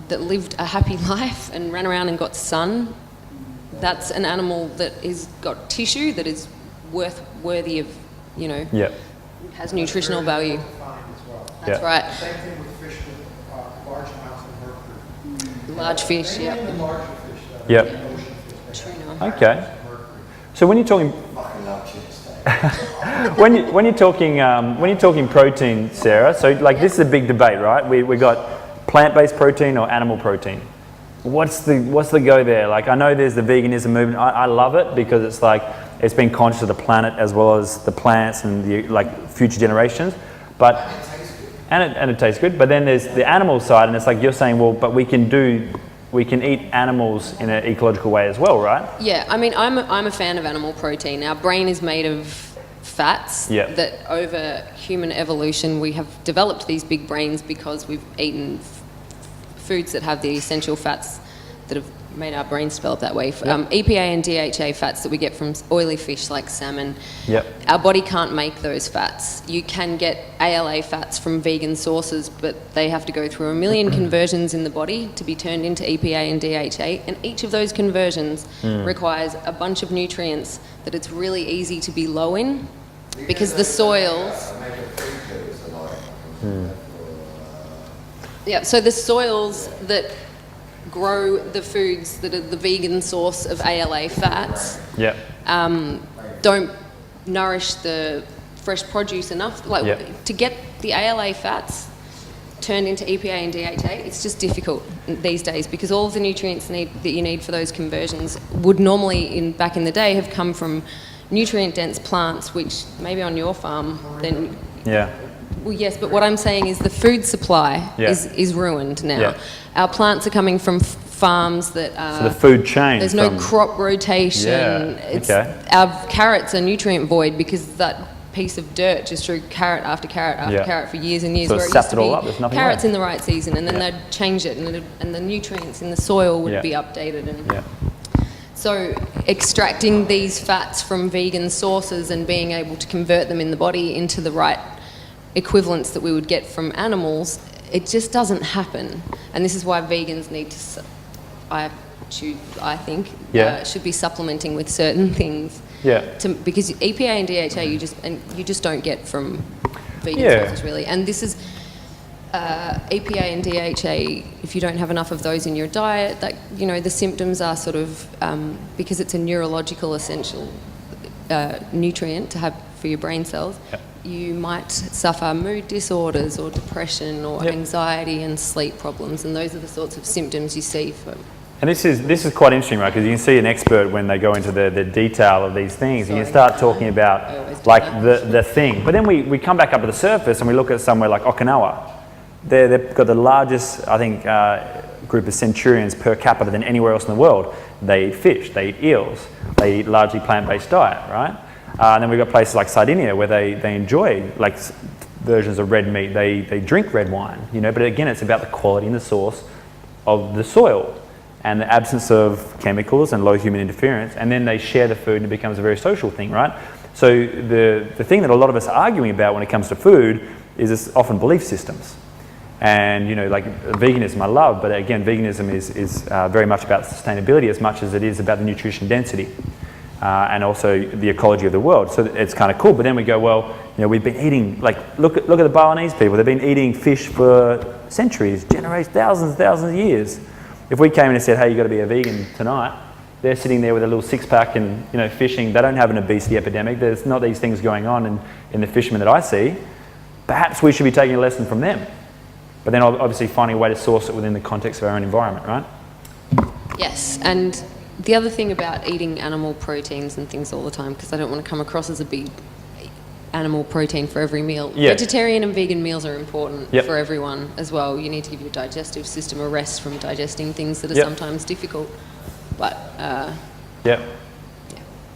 That lived a happy life and ran around and got sun. That's an animal that is got tissue that is worthy of, has nutritional value. That's right. Same thing with fish with large amounts of mercury. Large fish, The larger fish, Okay. So when you're talking. when you're talking protein, Sarah, so like this is a big debate, right? We got plant-based protein or animal protein. What's the go there? Like I know there's the veganism movement. I love it because it's like it's been conscious of the planet as well as the plants and the future generations. But and it tastes good. But then there's the animal side, and it's like you're saying, well, but we can eat animals in an ecological way as well, right? Yeah, I mean, I'm a fan of animal protein. Our brain is made of fats that over human evolution we have developed these big brains because we've eaten foods that have the essential fats that have made our brains develop that way. EPA and DHA fats that we get from oily fish like salmon. Our body can't make those fats. You can get ALA fats from vegan sources, but they have to go through a million conversions in the body to be turned into EPA and DHA, and each of those conversions requires a bunch of nutrients that it's really easy to be low in because the soils... so the soils that grow the foods that are the vegan source of ALA fats don't nourish the fresh produce enough. To get the ALA fats turned into EPA and DHA, it's just difficult these days because all of the nutrients that you need for those conversions would normally, back in the day, have come from nutrient-dense plants, which maybe on your farm then... Well, yes, but what I'm saying is the food supply is ruined now. Our plants are coming from farms that are... So the food chain. There's no crop rotation. Our carrots are nutrient void because that piece of dirt just grew carrot after carrot after carrot for years and years. So where it it used sapped to it all be up. There's nothing carrots left. in the right season, and then they'd change it, and the nutrients in the soil would be updated. And so extracting these fats from vegan sources and being able to convert them in the body into the right equivalents that we would get from animals, it just doesn't happen. And this is why vegans need to, I think, should be supplementing with certain things. Because EPA and DHA you just don't get from vegan sources really. And this is EPA and DHA, if you don't have enough of those in your diet, that, you know, the symptoms are sort of, because it's a neurological essential nutrient to have for your brain cells, you might suffer mood disorders or depression or anxiety and sleep problems, and those are the sorts of symptoms you see for. And this is quite interesting, right? Because you can see an expert when they go into the detail of these things, and you start talking about like the thing. But then we come back up to the surface and we look at somewhere like Okinawa. They've got the largest, I think, group of centurions per capita than anywhere else in the world. They eat fish, they eat eels, they eat largely plant-based diet, right? And then we've got places like Sardinia where they enjoy like versions of red meat. They drink red wine, you know. But again, it's about the quality and the source of the soil and the absence of chemicals and low human interference. And then they share the food and it becomes a very social thing, right? So the thing that a lot of us are arguing about when it comes to food is it's often belief systems. And, you know, like veganism I love, but again, veganism is very much about sustainability as much as it is about the nutrition density and also the ecology of the world. So it's kind of cool. But then we go, well, you know, we've been eating, like, look at the Balinese people. They've been eating fish for centuries, generations, thousands of years. If we came in and said, hey, you've got to be a vegan tonight, they're sitting there with a little six-pack and, you know, fishing. They don't have an obesity epidemic. There's not these things going on in the fishermen that I see. Perhaps we should be taking a lesson from them. But then obviously finding a way to source it within the context of our own environment, right? Yes, and the other thing about eating animal proteins and things all the time, because I don't want to come across as a big animal protein for every meal. Yeah. Vegetarian and vegan meals are important for everyone as well. You need to give your digestive system a rest from digesting things that are sometimes difficult. But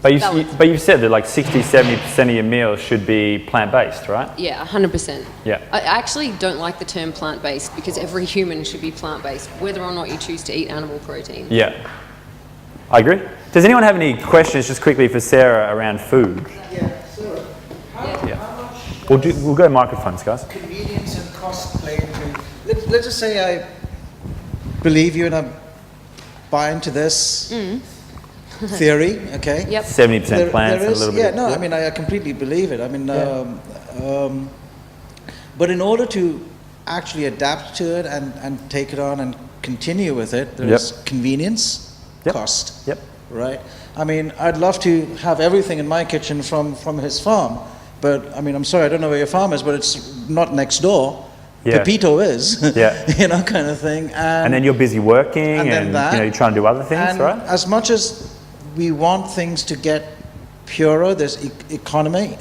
But you've said that like 60-70% of your meals should be plant-based, right? Yeah, 100%. Yeah. I actually don't like the term plant-based because every human should be plant-based, whether or not you choose to eat animal protein. Yeah. I agree. Does anyone have any questions just quickly for Sarah around food? Yeah, Sarah, how much We'll go microphones, guys. Convenience and cost play into... Let's just say I believe you and I buy into this theory, okay? Yep. 70% plants and a little bit. I mean, I completely believe it. I mean, but in order to actually adapt to it and take it on and continue with it, there's convenience, cost, right? I mean, I'd love to have everything in my kitchen from his farm, but I mean, I'm sorry, I don't know where your farm is, but it's not next door. Pepito is, you know, kind of thing. And then you're busy working and you know, you're trying to do other things, and right? As much as we want things to get purer, there's economics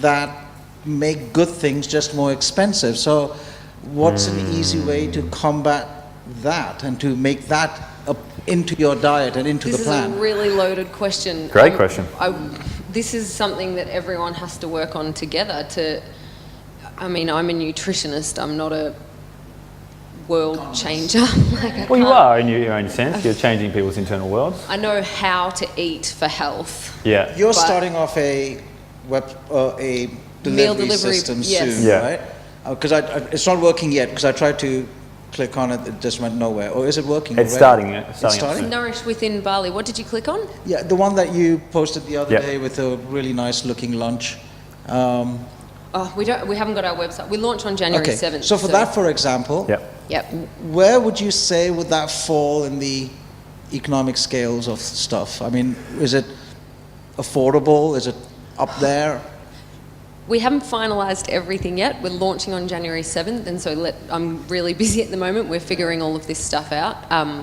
that make good things just more expensive. So what's an easy way to combat that and to make that into your diet and into the plan? This is a really loaded question. Great question. This is something that everyone has to work on together to... I mean, I'm a nutritionist. I'm not a world changer. Well, you are in your own sense. You're changing people's internal worlds. I know how to eat for health. Yeah. You're starting off a delivery system soon, right? Because it's not working yet. Because I tried to click on it, it just went nowhere. Or is it working? It's already? starting. It's starting. Nourish Within Bali. What did you click on? Yeah, the one that you posted the other day with a really nice looking lunch. We haven't got our website. We launch on January 7th. So for that, for example, where would you say would that fall in the economic scales of stuff? I mean, is it affordable? Is it up there? We haven't finalised everything yet. We're launching on January 7th, and so I'm really busy at the moment. We're figuring all of this stuff out,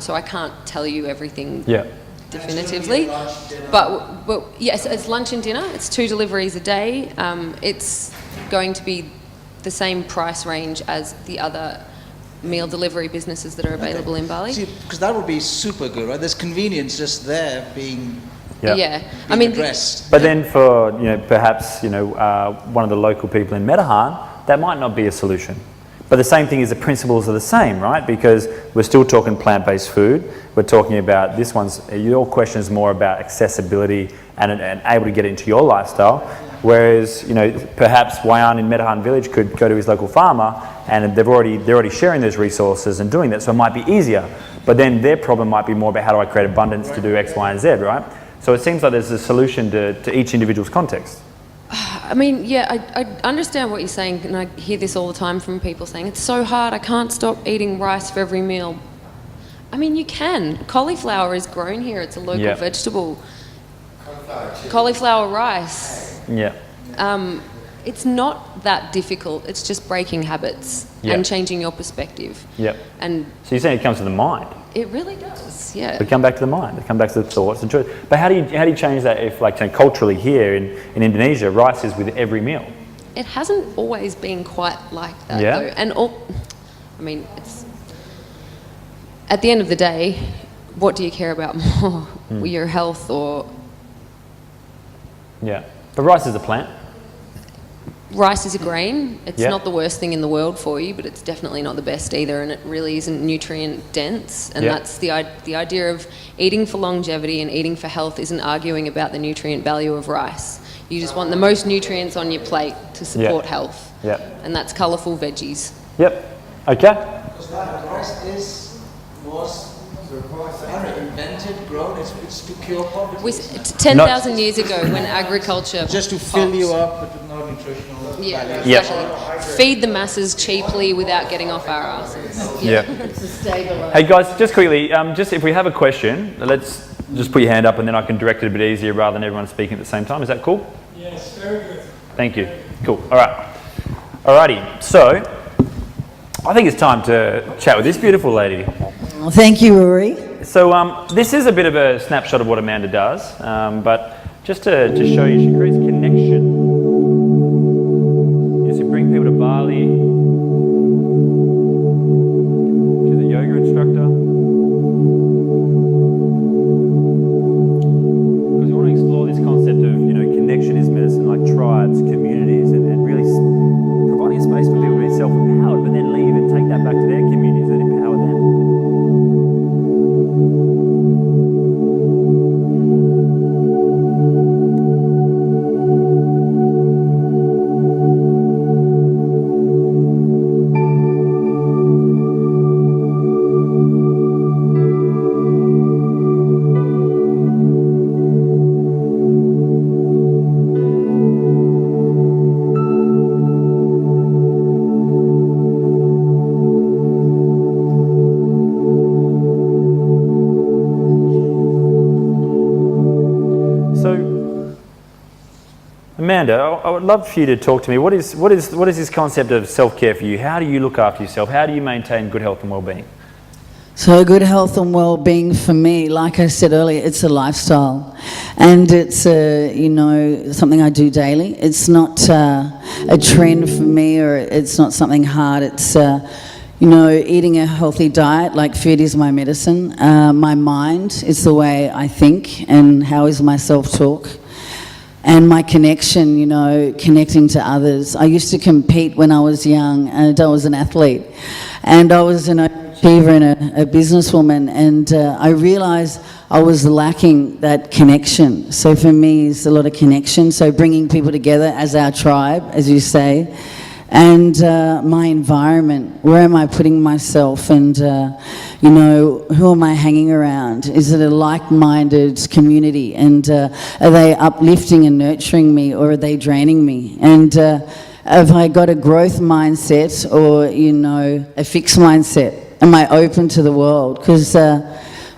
so I can't tell you everything definitively. But yes, it's lunch and dinner. It's 2 deliveries a day. It's going to be the same price range as the other meal delivery businesses that are available in Bali. Because that would be super good, right? There's convenience just there being... I mean, addressed. But then for, you know, perhaps, you know, one of the local people in Metahan, that might not be a solution. But the same thing is the principles are the same, right? Because we're still talking plant-based food. We're talking about this one's, your question is more about accessibility and able to get into your lifestyle. Whereas, you know, perhaps Wayan in Metahan village could go to his local farmer and they're already sharing those resources and doing that, so it might be easier. But then their problem might be more about how do I create abundance to do X, Y, and Z, right? So it seems like there's a solution to each individual's context. I mean, yeah, I understand what you're saying, and I hear this all the time from people saying, it's so hard, I can't stop eating rice for every meal. I mean, you can. Cauliflower is grown here, it's a local vegetable. Cauliflower rice. Yeah. It's not that difficult, it's just breaking habits and changing your perspective. Yep. And so you're saying it comes to the mind? It really does, yeah. We come back to the mind, we come back to the thoughts and choice. But how do you change that if, like, culturally here in Indonesia, rice is with every meal? It hasn't always been quite like that, though. And I mean, it's at the end of the day, what do you care about more, your health or? Yeah, but rice is a plant. Rice is a grain. It's not the worst thing in the world for you, but it's definitely not the best either, and it really isn't nutrient dense. And that's the idea of eating for longevity and eating for health isn't arguing about the nutrient value of rice. You just want the most nutrients on your plate to support health. Yeah. And that's colourful veggies. Yep. Okay. Because that rice was invented, grown, it's to cure poverty. 10,000 years ago when agriculture... Just to fill you up with no nutritional value. Yeah, exactly. Feed the masses cheaply without getting off our asses. Yeah. Hey guys, just quickly, just if we have a question, let's just put your hand up and then I can direct it a bit easier rather than everyone speaking at the same time. Is that cool? Yes, very good. Thank you. Cool. All right. Alrighty. So, I think it's time to chat with this beautiful lady. Well, thank you, Rory. So this is a bit of a snapshot of what Amanda does, but just to show you, she creates connection. Yes, you bring people to Bali. She's a yoga instructor. Because we want to explore this concept of, connection is medicine, like tribes, communities, and really providing a space for people to be self-empowered, but then leave and take that back to their communities and empower them. Amanda, I would love for you to talk to me. What is this concept of self-care for you? How do you look after yourself? How do you maintain good health and well-being? So good health and well-being for me, like I said earlier, it's a lifestyle, and it's something I do daily. It's not a trend for me, or it's not something hard. It's eating a healthy diet. Like food is my medicine. My mind is the way I think, and how is my self-talk. And my connection, connecting to others. I used to compete when I was young, and I was an athlete. And I was an achiever and a businesswoman, and I realised I was lacking that connection. So for me, it's a lot of connection. So bringing people together as our tribe, as you say, and my environment. Where am I putting myself? And who am I hanging around? Is it a like-minded community? And are they uplifting and nurturing me, or are they draining me? And have I got a growth mindset, or a fixed mindset? Am I open to the world? Because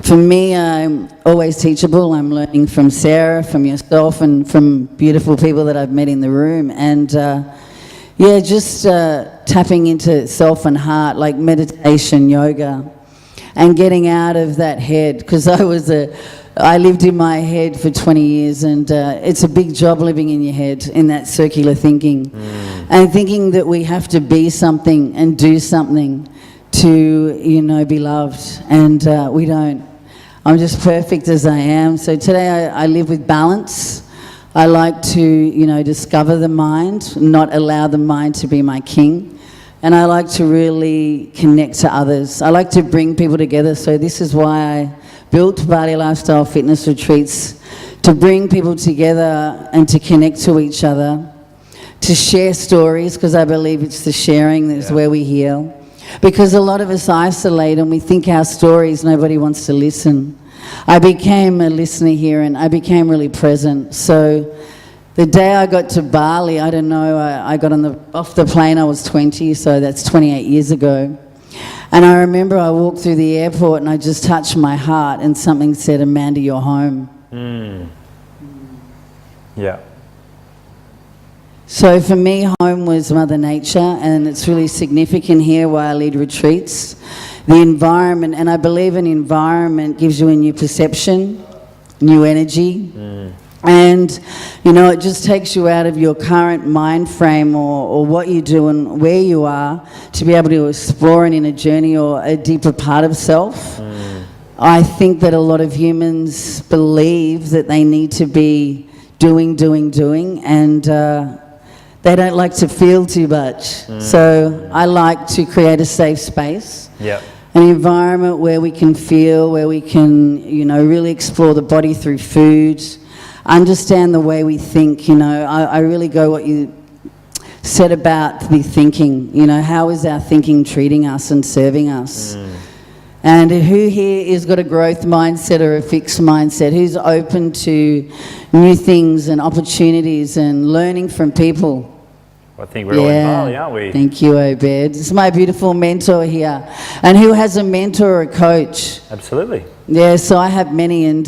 for me, I'm always teachable. I'm learning from Sarah, from yourself, and from beautiful people that I've met in the room. And just tapping into self and heart, like meditation, yoga, and getting out of that head. Because I lived in my head for 20 years, and it's a big job living in your head, in that circular thinking. And thinking that we have to be something and do something to, be loved. And we don't. I'm just perfect as I am. So today I live with balance. I like to, discover the mind, not allow the mind to be my king. And I like to really connect to others. I like to bring people together. So this is why I built Bali Lifestyle Fitness Retreats, to bring people together and to connect to each other, to share stories, because I believe it's the sharing that's where we heal. Because a lot of us isolate and we think our stories, nobody wants to listen. I became a listener here, and I became really present. So The day I got to Bali, I don't know, I got off the plane, I was 20, so that's 28 years ago. And I remember I walked through the airport and I just touched my heart and something said, Amanda, you're home. Yeah. So for me, home was Mother Nature, and it's really significant here where I lead retreats. The environment, and I believe an environment gives you a new perception, new energy. And, you know, it just takes you out of your current mind frame or what you do and where you are to be able to explore an inner journey or a deeper part of self. I think that a lot of humans believe that they need to be doing, and they don't like to feel too much. So I like to create a safe space. Yeah. An environment where we can feel, where we can, you know, really explore the body through food, understand the way we think. You know, I really go what you said about the thinking. You know, how is our thinking treating us and serving us? And who here has got a growth mindset or a fixed mindset? Who's open to new things and opportunities and learning from people? I think we're all in Bali, aren't we? Thank you, Obed. This is my beautiful mentor here. And who has a mentor or a coach? Absolutely. Yeah, so I have many, and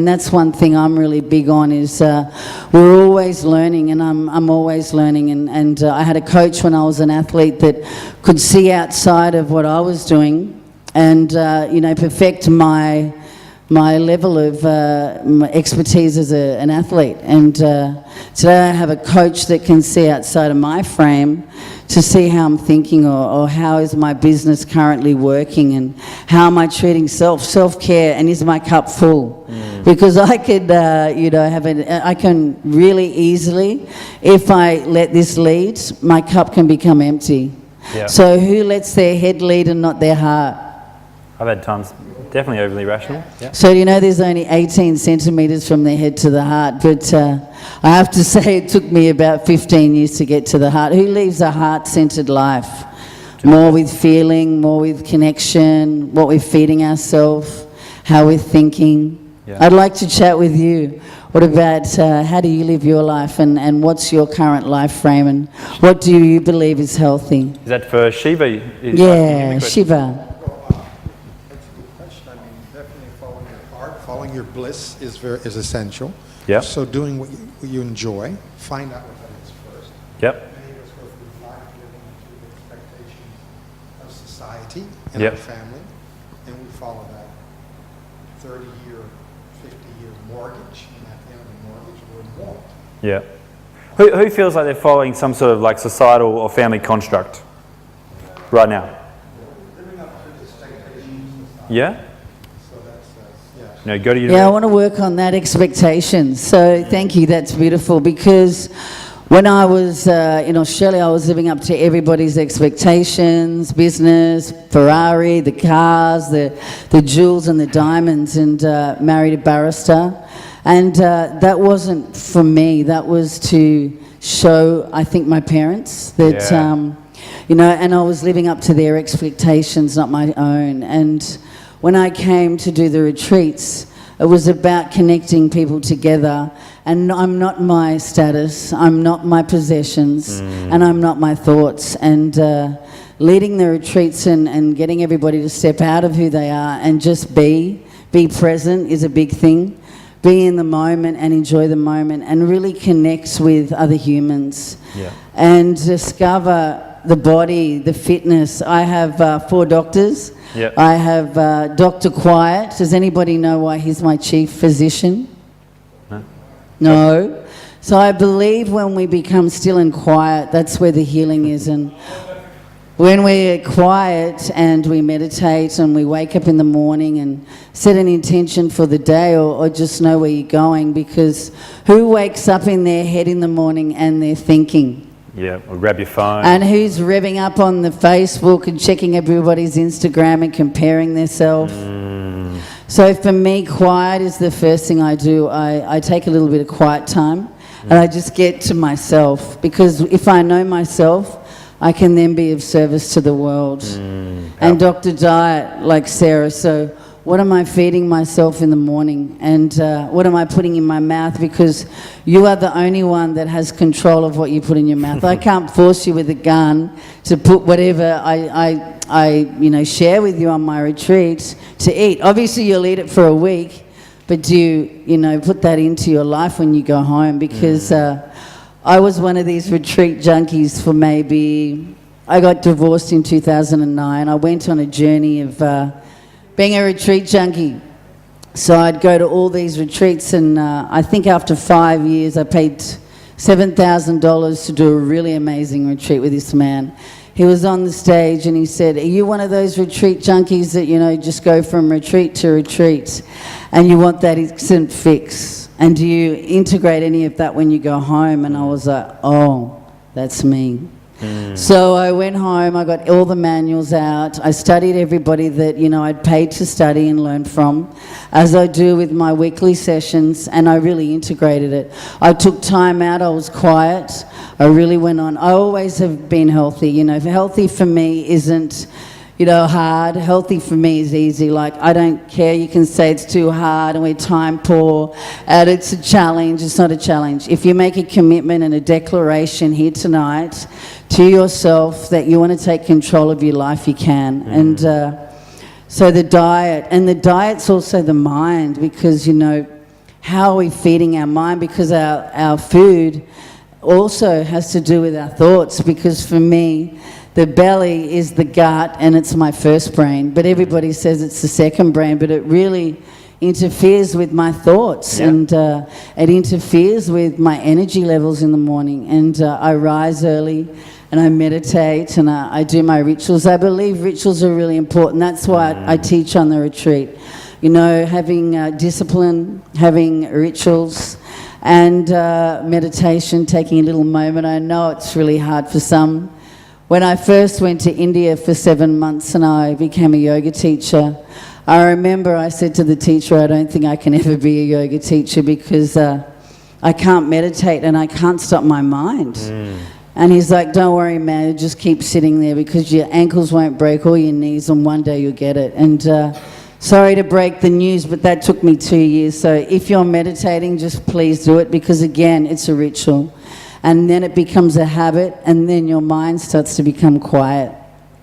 that's one thing I'm really big on is we're always learning, and I'm always learning. And I had a coach when I was an athlete that could see outside of what I was doing and, you know, perfect my level of expertise as an athlete. And today I have a coach that can see outside of my frame to see how I'm thinking or how is my business currently working and how am I treating self-care, and is my cup full? Because I could, you know, I can really easily, if I let this lead, my cup can become empty. Yeah. So who lets their head lead and not their heart? I've had times, definitely overly rational. Yeah. So you know there's only 18 centimetres from the head to the heart, but I have to say it took me about 15 years to get to the heart. Who lives a heart-centred life? More with feeling, more with connection, what we're feeding ourselves, how we're thinking. Yeah. I'd like to chat with you. What about how do you live your life and what's your current life frame and what do you believe is healthy? Is that for Shiva? Yeah, Shiva. Following your bliss is essential. Yep. So doing what you enjoy, find out what that is first. Yep. Many of us go through life living into the expectations of society and Yep. our family, and we follow that 30-year, 50-year mortgage, and at the end of the mortgage, we're more. Yeah. Who feels like they're following some sort of like societal or family construct right now? Living up to the expectations. Yeah? No, go to I want to work on that expectation. So thank you, that's beautiful, because when I was in Australia, I was living up to everybody's expectations, business, Ferrari, the cars, the jewels and the diamonds, and married a barrister. And that wasn't for me. That was to show, I think, my parents that, you know, and I was living up to their expectations, not my own. And when I came to do the retreats, it was about connecting people together, and I'm not my status, I'm not my possessions, and I'm not my thoughts. And leading the retreats and getting everybody to step out of who they are and just be present is a big thing. Be in the moment and enjoy the moment and really connect with other humans. Yeah. And discover the body, the fitness. I have 4 doctors. Yep. I have Dr. Quiet. Does anybody know why he's my chief physician? No. So I believe when we become still and quiet, that's where the healing is. And when we're quiet and we meditate and we wake up in the morning and set an intention for the day or just know where you're going, because who wakes up in their head in the morning and they're thinking? Yeah, or grab your phone. And who's revving up on the Facebook and checking everybody's Instagram and comparing themselves? So for me, quiet is the first thing I do. I take a little bit of quiet time and I just get to myself, because if I know myself, I can then be of service to the world. And Dr. Diet, like Sarah, so what am I feeding myself in the morning, and what am I putting in my mouth, because you are the only one that has control of what you put in your mouth. I can't force you with a gun to put whatever I share with you on my retreat to eat. Obviously you'll eat it for a week, but do you put that into your life when you go home? Because I was one of these retreat junkies for I got divorced in 2009. I went on a journey of being a retreat junkie. So I'd go to all these retreats, and I think after 5 years I paid $7,000 to do a really amazing retreat with this man. He was on the stage and he said, are you one of those retreat junkies that, just go from retreat to retreat and you want that instant fix? And do you integrate any of that when you go home? And I was like, oh, that's me. So I went home, I got all the manuals out, I studied everybody that, I'd paid to study and learn from, as I do with my weekly sessions, and I really integrated it. I took time out, I was quiet, I really went on. I always have been healthy, healthy for me isn't, hard. Healthy for me is easy. Like, I don't care, you can say it's too hard and we're time poor and it's a challenge. It's not a challenge. If you make a commitment and a declaration here tonight to yourself that you want to take control of your life, you can. And so the diet's also the mind, because, how are we feeding our mind? Because our food also has to do with our thoughts, because for me, the belly is the gut and it's my first brain, but everybody says it's the second brain, but it really interferes with my thoughts, and it interferes with my energy levels in the morning. And I rise early and I meditate and I do my rituals. I believe rituals are really important. That's why I teach on the retreat. Having discipline, having rituals, and meditation, taking a little moment. I know it's really hard for some. When I first went to India for 7 months and I became a yoga teacher, I remember I said to the teacher, I don't think I can ever be a yoga teacher because I can't meditate and I can't stop my mind. And he's like, don't worry, man, just keep sitting there because your ankles won't break or your knees, and one day you'll get it. And sorry to break the news, but that took me 2 years. So if you're meditating, just please do it, because again, it's a ritual. And then it becomes a habit, and then your mind starts to become quiet.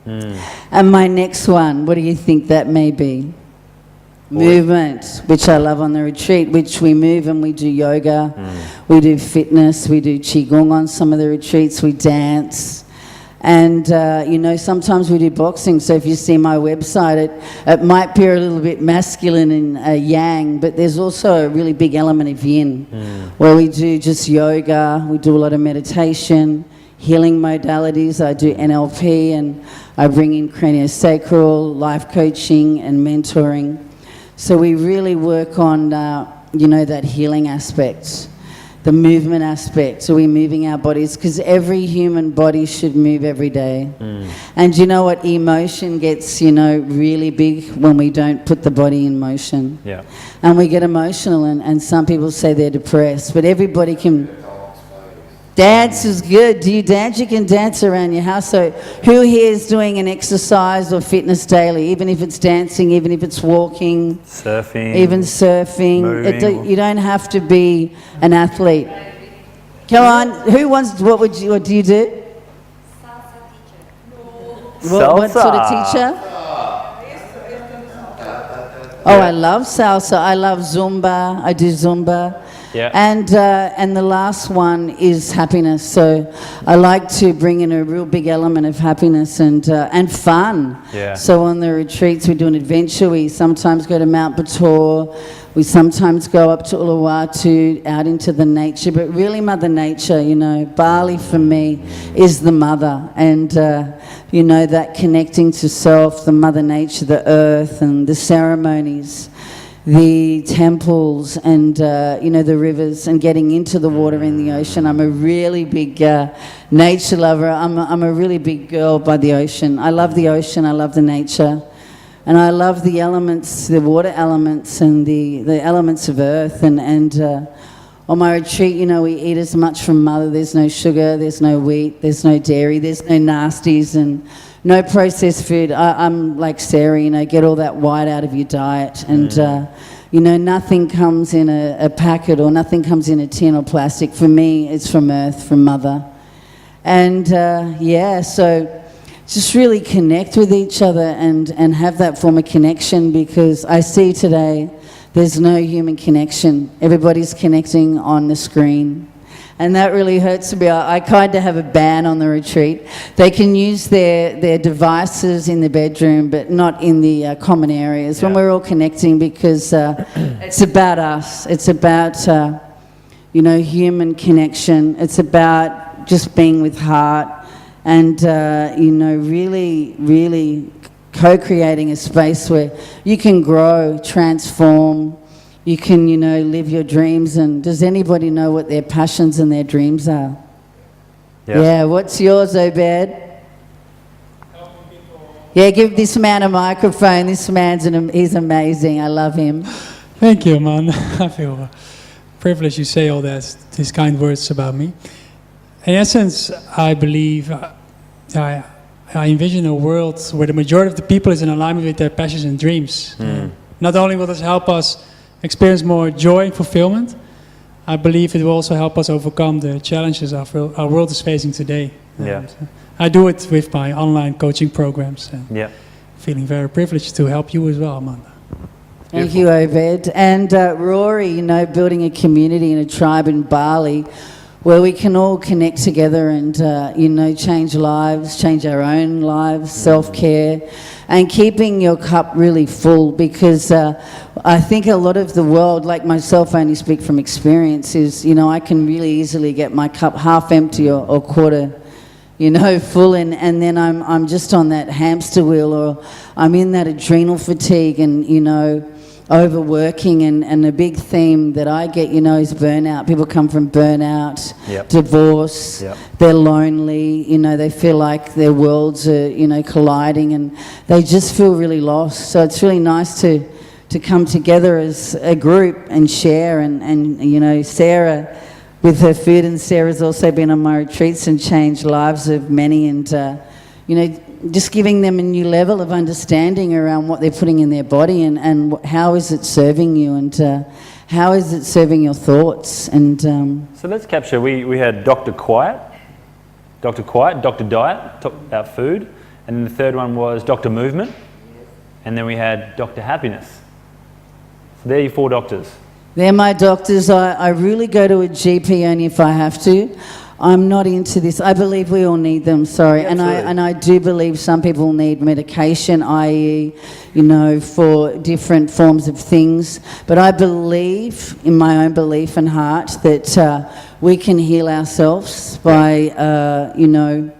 And my next one, what do you think that may be? Movement, which I love on the retreat, which we move and we do yoga, we do fitness, we do qigong on some of the retreats, we dance. And, sometimes we do boxing. So if you see my website, it might appear a little bit masculine and yang, but there's also a really big element of yin, where we do just yoga, we do a lot of meditation, healing modalities. I do NLP, and I bring in craniosacral, life coaching and mentoring. So we really work on, that healing aspect. The movement aspect, so we're moving our bodies, because every human body should move every day. And you know what, emotion gets, really big when we don't put the body in motion. And we get emotional, and some people say they're depressed, but everybody can. Dance is good. Do you dance? You can dance around your house. So who here is doing an exercise or fitness daily, even if it's dancing, even if it's walking, surfing, even surfing? You don't have to be an athlete. Come on, who wants? What do you do? Salsa teacher. What sort of teacher? Oh, I love salsa. I love Zumba. I do Zumba. And the last one is happiness. So I like to bring in a real big element of happiness and fun. So on the retreats we do an adventure. We sometimes go to Mount Batur. We sometimes go up to Uluwatu, out into the nature. But really Mother Nature, Bali for me is the mother. And, that connecting to self, the Mother Nature, the earth and the ceremonies, the temples and, the rivers, and getting into the water in the ocean. I'm a really big nature lover. I'm a really big girl by the ocean. I love the ocean. I love the nature. And I love the elements, the water elements and the elements of earth. And on my retreat, we eat as much from Mother. There's no sugar, there's no wheat, there's no dairy, there's no nasties. And no processed food. I'm like Sarah, you know, get all that white out of your diet, and you know, nothing comes in a packet or nothing comes in a tin or plastic. For me, it's from Earth, from Mother. And yeah, so just really connect with each other and have that form of connection, because I see today there's no human connection. Everybody's connecting on the screen. And that really hurts me. I kind of have a ban on the retreat. They can use their devices in the bedroom, but not in the common areas when we're all connecting, because it's about us. It's about, you know, human connection. It's about just being with heart and, you know, really, really co-creating a space where you can grow, transform. You can, you know, live your dreams. And does anybody know what their passions and their dreams are? Yeah, what's yours, Obed? Yeah, give this man a microphone. This man's he's amazing. I love him. Thank you, man. I feel privileged you say all these kind words about me. In essence, I believe I envision a world where the majority of the people is in alignment with their passions and dreams. Not only will this help us experience more joy and fulfillment, I believe it will also help us overcome the challenges our world is facing today. I do it with my online coaching programs. And feeling very privileged to help you as well, Amanda. Thank you, Obed. And Rory, you know, building a community and a tribe in Bali where we can all connect together and, you know, change lives, change our own lives, self-care, and keeping your cup really full, because I think a lot of the world, like myself, I only speak from experience, is, you know, I can really easily get my cup half empty or quarter, you know, full, and then I'm just on that hamster wheel, or I'm in that adrenal fatigue and, you know, overworking, and a big theme that I get, you know, is burnout. People come from burnout, divorce, they're lonely, you know, they feel like their worlds are, you know, colliding, and they just feel really lost. So it's really nice to come together as a group and share, and you know, Sarah with her food, and Sarah's also been on my retreats and changed lives of many, and you know, just giving them a new level of understanding around what they're putting in their body, and how is it serving you, and how is it serving your thoughts. And so let's capture, we had Dr. Quiet, Dr. Diet, talked about food, and then the third one was Dr. Movement, and then we had Dr. Happiness. So there are your 4 doctors. They're my doctors. I really go to a GP only if I have to. I'm not into this. I believe we all need them, sorry. And I do believe some people need medication, i.e., you know, for different forms of things. But I believe, in my own belief and heart, that we can heal ourselves by, you know,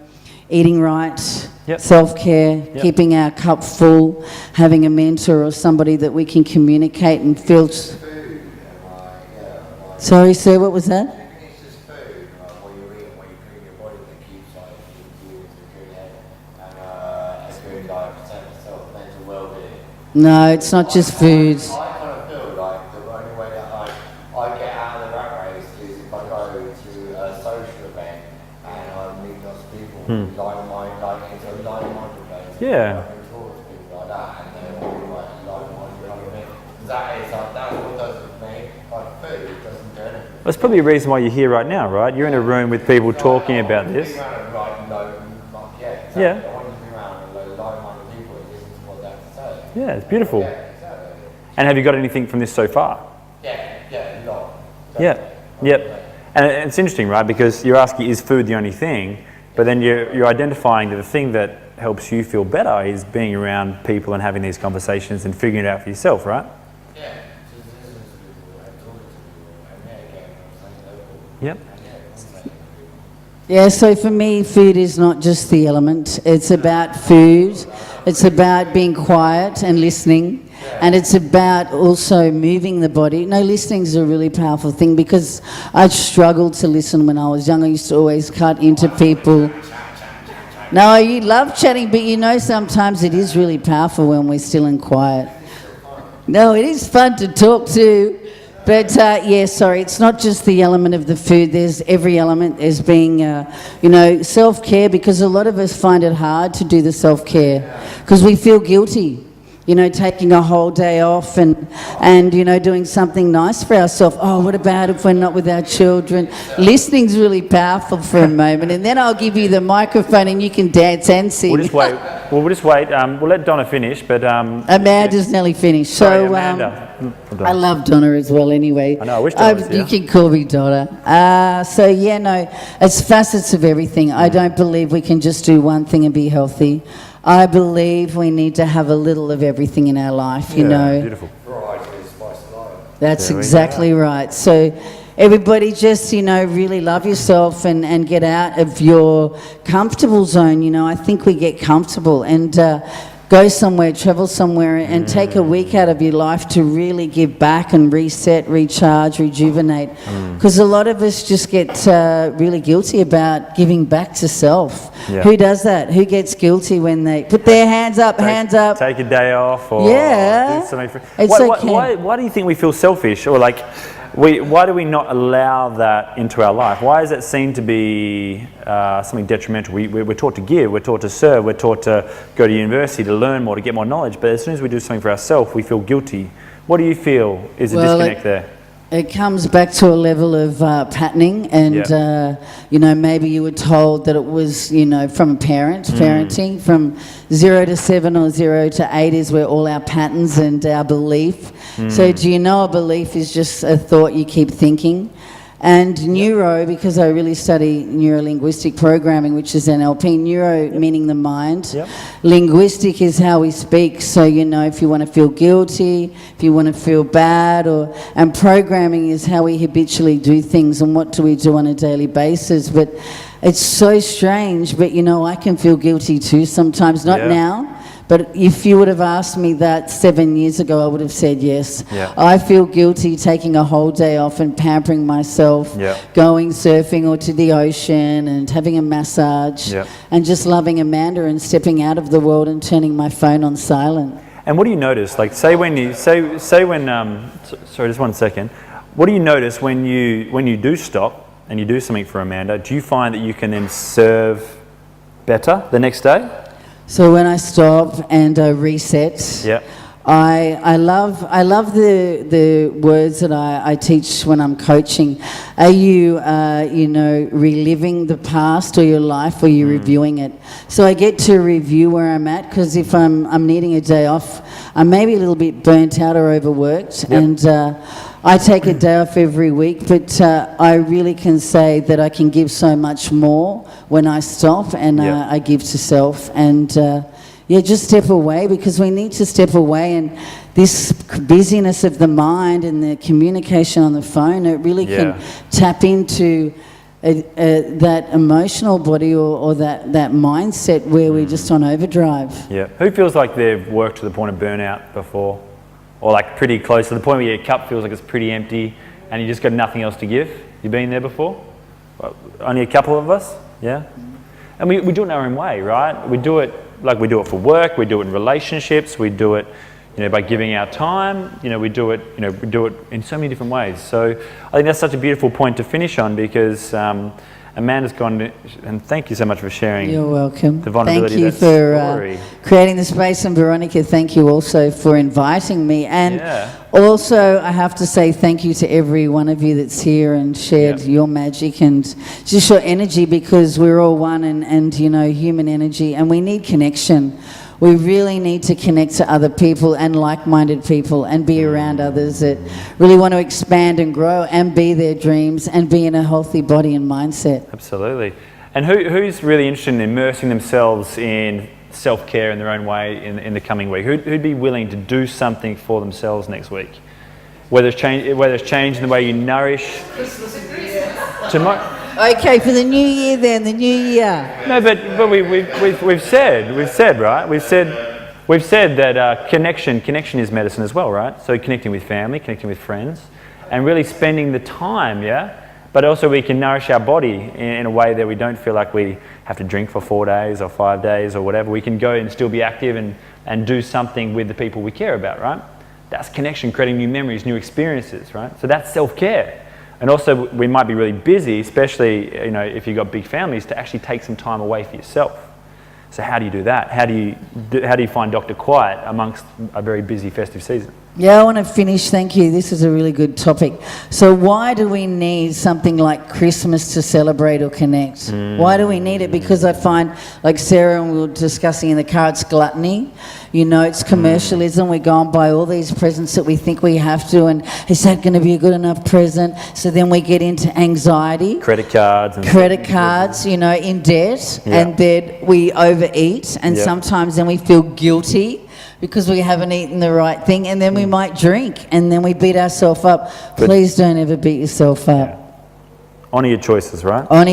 eating right, self-care, keeping our cup full, having a mentor or somebody that we can communicate and feel... Sorry, sir, what was that? No, it's not just food. I kind of feel like the only way that I get out of the rat race is if I go to a social event and I meet lots of people who like it's a like-minded place. Yeah. I talk to people like that, and they're all like-minded kind of thing. That's what does it for me. Like food doesn't do anything. That's probably a reason why you're here right now, right? You're in a room with people talking about this. Yeah. Yeah, it's beautiful. And have you got anything from this so far? Yeah, a lot. And it's interesting, right? Because you're asking, is food the only thing? But then you're identifying that the thing that helps you feel better is being around people and having these conversations and figuring it out for yourself, right? Yep. Yeah, so for me, food is not just the element. It's about food. It's about being quiet and listening. And it's about also moving the body. No, listening is a really powerful thing, because I struggled to listen when I was young. I used to always cut into people. No, you love chatting, but you know sometimes it is really powerful when we're still and quiet. No, it is fun to talk to But sorry, it's not just the element of the food. There's every element. There's being, self-care, because a lot of us find it hard to do the self-care because we feel guilty. Taking a whole day off and doing something nice for ourselves. Oh, what about if we're not with our children? Listening's really powerful for a moment, and then I'll give you the microphone and you can dance and sing. We'll just wait. We'll let Donna finish, but... Amanda's nearly finished. Sorry, Amanda. I love Donna as well anyway. I know, I wish Donna was here. You can call me Donna. It's facets of everything. I don't believe we can just do one thing and be healthy. I believe we need to have a little of everything in our life, Beautiful. That's exactly right. So everybody just, really love yourself and get out of your comfortable zone. I think we get comfortable and go somewhere, travel somewhere and take a week out of your life to really give back and reset, recharge, rejuvenate. Because a lot of us just get really guilty about giving back to self. Yeah. Who does that? Who gets guilty when they put their hands up, Take a day off or do something. Why do you think we feel selfish? Or why do we not allow that into our life? Why is it seen to be something detrimental? We're taught to give, we're taught to serve, we're taught to go to university to learn more, to get more knowledge, but as soon as we do something for ourselves, we feel guilty. What do you feel is a disconnect there? It comes back to a level of patterning and, maybe you were told that it was, from a parent, parenting, from 0 to 7 or 0 to 8 is where all our patterns and our belief. So do you know a belief is just a thought you keep thinking? And neuro, because I really study neuro-linguistic programming, which is NLP, neuro meaning the mind. Linguistic is how we speak. So, if you want to feel guilty, if you want to feel bad, and programming is how we habitually do things and what do we do on a daily basis. But it's so strange, but I can feel guilty too sometimes, not now. But if you would have asked me that 7 years ago, I would have said yes. I feel guilty taking a whole day off and pampering myself, going surfing or to the ocean and having a massage and just loving Amanda and stepping out of the world and turning my phone on silent. And what do you notice? Sorry, just 1 second. What do you notice when you do stop and you do something for Amanda? Do you find that you can then serve better the next day? So when I stop and I reset, I love the words that I teach when I'm coaching. Are you reliving the past or your life, or are you reviewing it? So I get to review where I'm at, because if I'm needing a day off, I'm maybe a little bit burnt out or overworked, and I take a day off every week, but I really can say that I can give so much more when I stop and I give to self and just step away, because we need to step away, and this busyness of the mind and the communication on the phone, it really can tap into that emotional body or that mindset where we're just on overdrive. Who feels like they've worked to the point of burnout before? Or pretty close to the point where your cup feels like it's pretty empty and you just got nothing else to give? You been there before? Well, only a couple of us? Yeah? And we do it in our own way, right? We do it for work, we do it in relationships, we do it by giving our time, we do it in so many different ways. So I think that's such a beautiful point to finish on, because Amanda's gone, and thank you so much for sharing. You're welcome. The vulnerability. Thank you for creating the space, and Veronica, thank you also for inviting me. And also, I have to say thank you to every one of you that's here and shared your magic and just your energy, because we're all one, and human energy, and we need connection. We really need to connect to other people and like-minded people and be around others that really want to expand and grow and be their dreams and be in a healthy body and mindset. Absolutely. And who's really interested in immersing themselves in self-care in their own way in the coming week? Who'd be willing to do something for themselves next week? Whether it's changing the way you nourish. Tomorrow. Okay, for the new year then, the new year. No, but we've said, right? We've said that connection is medicine as well, right? So connecting with family, connecting with friends, and really spending the time, But also we can nourish our body in a way that we don't feel like we have to drink for 4 days or 5 days or whatever. We can go and still be active and do something with the people we care about, right? That's connection, creating new memories, new experiences, right? So that's self-care. And also, we might be really busy, especially if you've got big families, to actually take some time away for yourself. So how do you do that? How do you find Dr. Quiet amongst a very busy festive season? Yeah, I want to finish. Thank you. This is a really good topic. So why do we need something like Christmas to celebrate or connect? Why do we need it? Because I find, like Sarah and we were discussing in the car, it's gluttony. It's commercialism. We go and buy all these presents that we think we have to, and is that going to be a good enough present? So then we get into anxiety. Credit cards. In debt, and then we overeat, and sometimes then we feel guilty because we haven't eaten the right thing, and then we might drink, and then we beat ourselves up. Please don't ever beat yourself up. Honour your choices, right? Honour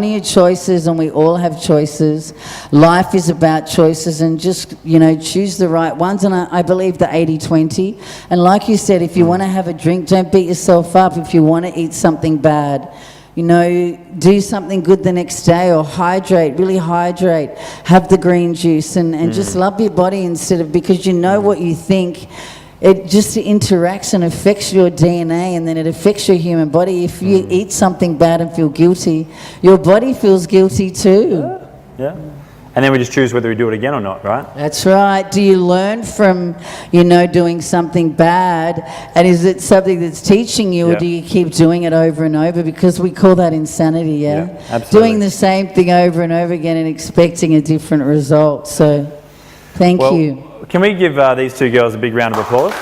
your choices, and we all have choices. Life is about choices, and just, choose the right ones. And I believe the 80-20. And like you said, if you want to have a drink, don't beat yourself up. If you want to eat something bad, do something good the next day, or really hydrate, have the green juice, and just love your body because what you think, it just interacts and affects your DNA, and then it affects your human body. If you eat something bad and feel guilty, your body feels guilty too. Yeah. And then we just choose whether we do it again or not, right? That's right. Do you learn from, doing something bad? And is it something that's teaching you, or do you keep doing it over and over? Because we call that insanity, absolutely. Doing the same thing over and over again and expecting a different result. So, thank you. Can we give these two girls a big round of applause?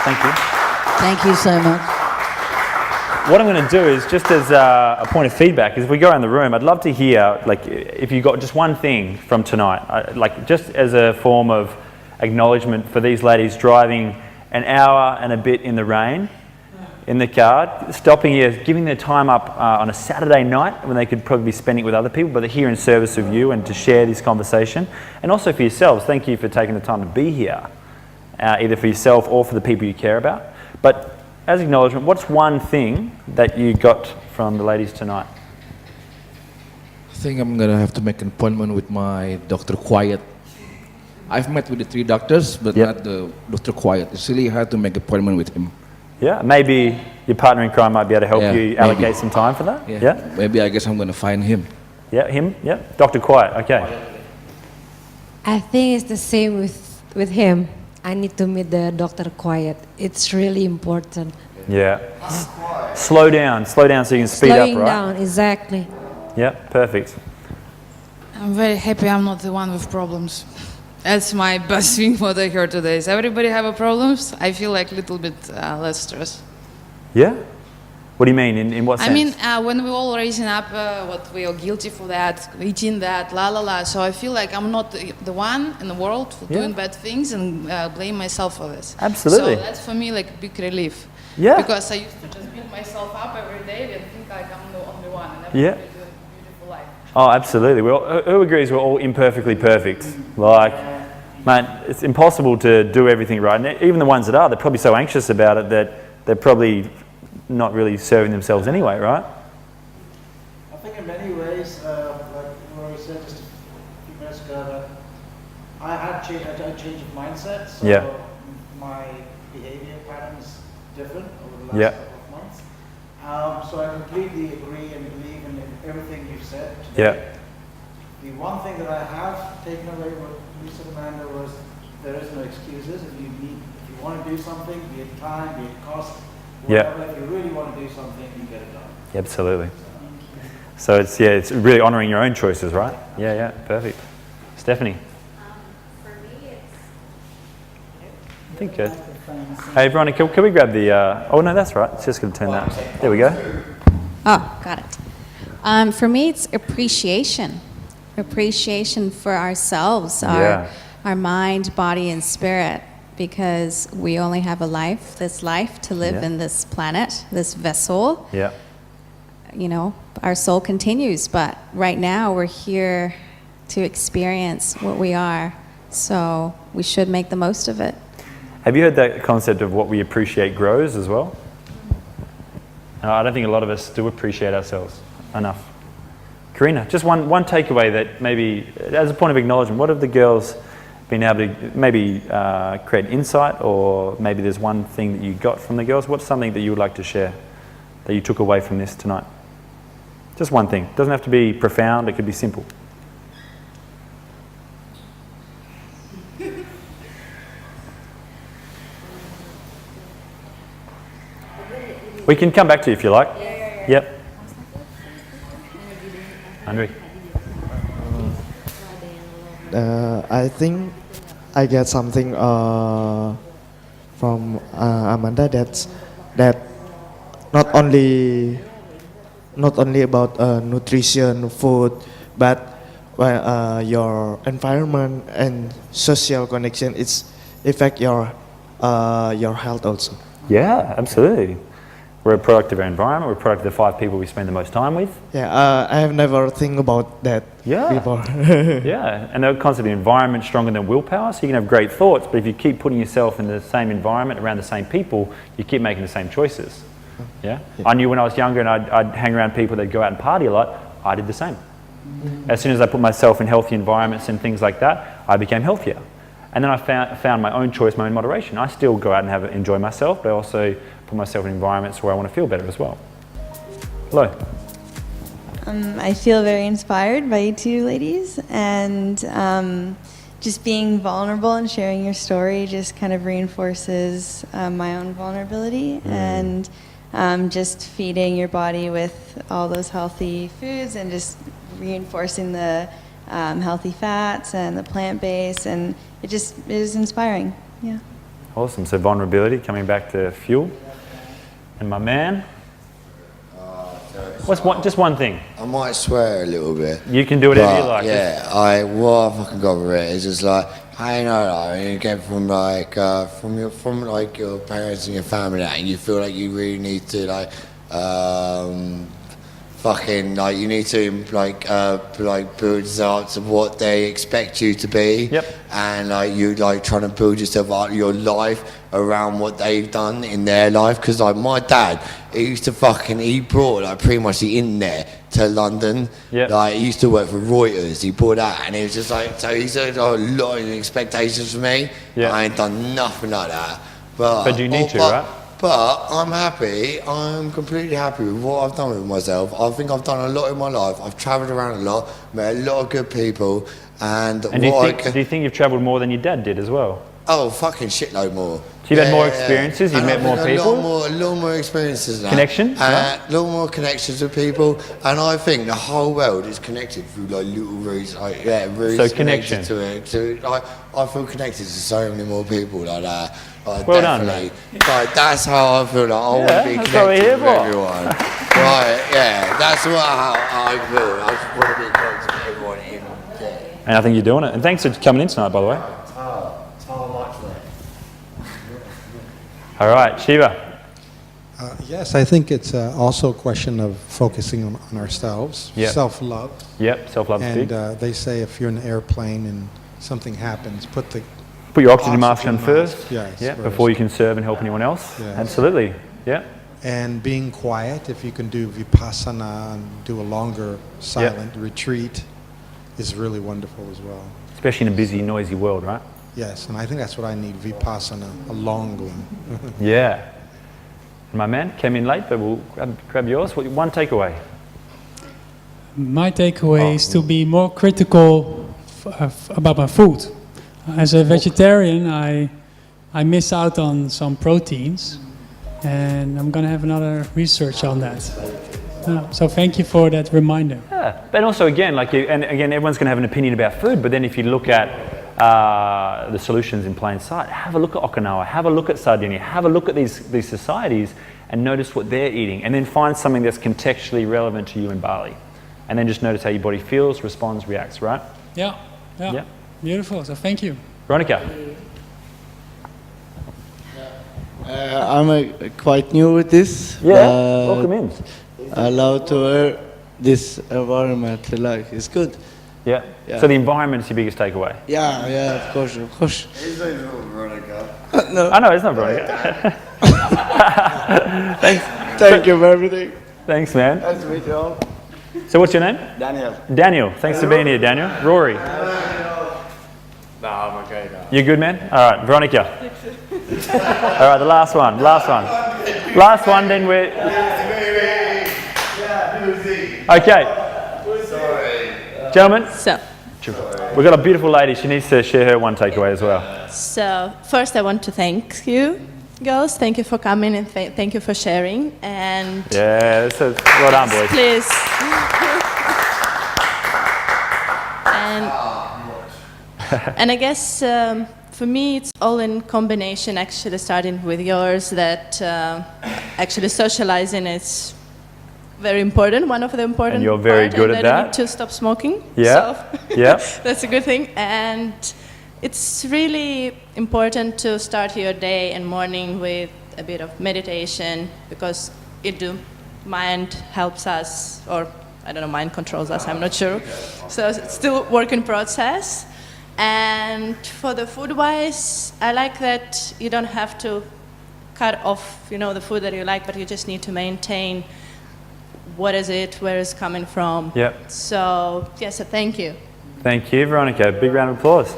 Thank you. Thank you so much. What I'm going to do is, just as a point of feedback, is if we go around the room, I'd love to hear, if you got just one thing from tonight, just as a form of acknowledgement for these ladies driving an hour and a bit in the rain, in the car, stopping here, giving their time up on a Saturday night when they could probably be spending it with other people, but they're here in service of you and to share this conversation. And also for yourselves, thank you for taking the time to be here, either for yourself or for the people you care about. But as acknowledgement, what's one thing that you got from the ladies tonight? I think I'm going to have to make an appointment with my Dr. Quiet. I've met with the 3 doctors, but not the Dr. Quiet. It's really hard to make an appointment with him. Yeah, maybe your partner in crime might be able to help you allocate some time for that. Yeah. Maybe I guess I'm going to find him. Yeah, him. Yeah, Dr. Quiet. Okay. I think it's the same with him. I need to meet the Dr. Quiet. It's really important. Yeah. Slow down so you can speed up, right? Slowing down, exactly. Yeah, perfect. I'm very happy I'm not the one with problems. That's my best thing what I heard today. Is everybody have a problems? I feel like a little bit less stress. Yeah? What do you mean? In what sense? I mean, when we're all raising up what we are guilty for that, eating that, la. So I feel like I'm not the one in the world for doing bad things and blame myself for this. Absolutely. So that's for me like a big relief. Yeah. Because I used to just beat myself up every day and think like I'm the only one and everybody doing a beautiful life. Oh, absolutely. Who agrees we're all imperfectly perfect? Man, it's impossible to do everything right. And even the ones that are, they're probably so anxious about it that they're probably not really serving themselves anyway, right? I think in many ways, like Rory said just a few minutes ago, that I had a change of mindset, so my behavior pattern is different over the last couple of months. So I completely agree and believe in everything you've said today. The one thing that I have taken away what you said, Amanda, was there is no excuses. If you want to do something, be it time, be it cost, whatever, if you really want to do something, you get it done. Absolutely. So it's really honouring your own choices, right? Yeah, perfect. Stephanie? For me, it's... I think good. Hey, Veronica, can we grab the... oh, no, that's right. It's just going to turn that. There we go. Oh, got it. For me, it's appreciation. Appreciation for ourselves, our mind, body, and spirit, because we only have this life to live in this planet, this vessel. Yeah. Our soul continues, but right now we're here to experience what we are, so we should make the most of it. Have you heard that concept of what we appreciate grows as well? I don't think a lot of us do appreciate ourselves enough. Karina, just one takeaway that maybe, as a point of acknowledgement, what have the girls been able to maybe create insight, or maybe there's one thing that you got from the girls. What's something that you would like to share that you took away from this tonight? Just one thing. It doesn't have to be profound, it could be simple. We can come back to you if you like. Yep. Andre. I think I get something from Amanda that not only about nutrition, food, but your environment and social connection. It's affect your health also. Yeah, absolutely. We're a product of our environment. We're a product of the 5 people we spend the most time with. Yeah, I have never think about that before. Yeah, and the concept of environment stronger than willpower. So you can have great thoughts, but if you keep putting yourself in the same environment around the same people, you keep making the same choices. Yeah. I knew when I was younger and I'd hang around people that go out and party a lot. I did the same. As soon as I put myself in healthy environments and things like that, I became healthier. And then I found my own choice, my own moderation. I still go out and enjoy myself, but I also put myself in environments where I want to feel better as well. Hello. I feel very inspired by you two ladies, and just being vulnerable and sharing your story just kind of reinforces my own vulnerability, and just feeding your body with all those healthy foods and just reinforcing the healthy fats and the plant-based, and it is inspiring. Yeah. Awesome. So vulnerability, coming back to fuel. And my man? Just one thing? I might swear a little bit. You can do whatever you like. Yeah, what I fucking got with it is just like, I know, like, you get from your parents and your family, and you feel like you really need to fucking you need to build yourself to what they expect you to be. Yep. And you trying to build yourself out your life around what they've done in their life. Because my dad, he brought pretty much the internet to London. Yep. He used to work for Reuters. He brought that, and it was just so he's had a lot of expectations for me. Yep. I ain't done nothing like that. But you need to, right? But I'm happy. I'm completely happy with what I've done with myself. I think I've done a lot in my life. I've travelled around a lot, met a lot of good people, and do you think you've travelled more than your dad did as well? Oh, fucking shitload more. So you've had more experiences, you've met more people? A lot more experiences now. Connections? A lot more connections with people, and I think the whole world is connected through little roots. Roots so connection. To it. So I feel connected to so many more people like that. Well done, mate. That's how I feel like I want to be connected with everyone. That's how I feel. I just want to be connected to everyone in there. And I think you're doing it. And thanks for coming in tonight, by the way. All right, Shiva. Yes, I think it's also a question of focusing on ourselves, self-love. Yep, self-love. And they say if you're in an airplane and something happens, put your oxygen mask on first. Yes. Yeah, before you can serve and help anyone else. Yes. Absolutely. Yeah. And being quiet, if you can do vipassana and do a longer silent retreat, is really wonderful as well. Especially in a busy, noisy world, right? Yes, and I think that's what I need, vipassana, a long one. Yeah. My man came in late, but we'll grab yours. One takeaway. My takeaway is to be more critical about my food. As a vegetarian, I miss out on some proteins, and I'm going to have another research on that. So thank you for that reminder. Yeah, but also again, everyone's going to have an opinion about food, but then if you look at the solutions in plain sight, have a look at Okinawa, have a look at Sardinia, have a look at these societies and notice what they're eating, and then find something that's contextually relevant to you in Bali. And then just notice how your body feels, responds, reacts, right? Yeah. Beautiful, so thank you. Veronica. I'm quite new with this. Yeah, welcome in. I love to wear this environment, it's good. Yeah. So the environment is your biggest takeaway? Yeah, of course. It's not Veronica. No. I know, it's not Veronica. Thanks. Thank you for everything. Thanks, man. Nice to meet you all. So what's your name? Daniel. Daniel. Thanks for being here, Daniel. Rory. No, I'm okay now. You good, man? All right, Veronica. All right, the last one. Last one, then we're... Okay. Gentlemen, we've got a beautiful lady. She needs to share her one takeaway as well. So first I want to thank you, girls. Thank you for coming and thank you for sharing. And yeah, well done, boys. Please. And I guess for me it's all in combination, actually starting with yours, that actually socializing is very important, one of the important and you're very good at that. that. I need to stop smoking. Yeah, so yeah. That's a good thing. And it's really important to start your day and morning with a bit of meditation, because mind helps us, or I don't know, mind controls us, I'm not sure. So it's still a work in process. And for the food-wise, I like that you don't have to cut off, the food that you like, but you just need to maintain what is it, where it's coming from. Yep. So, yes, so thank you. Thank you, Veronica. Big round of applause.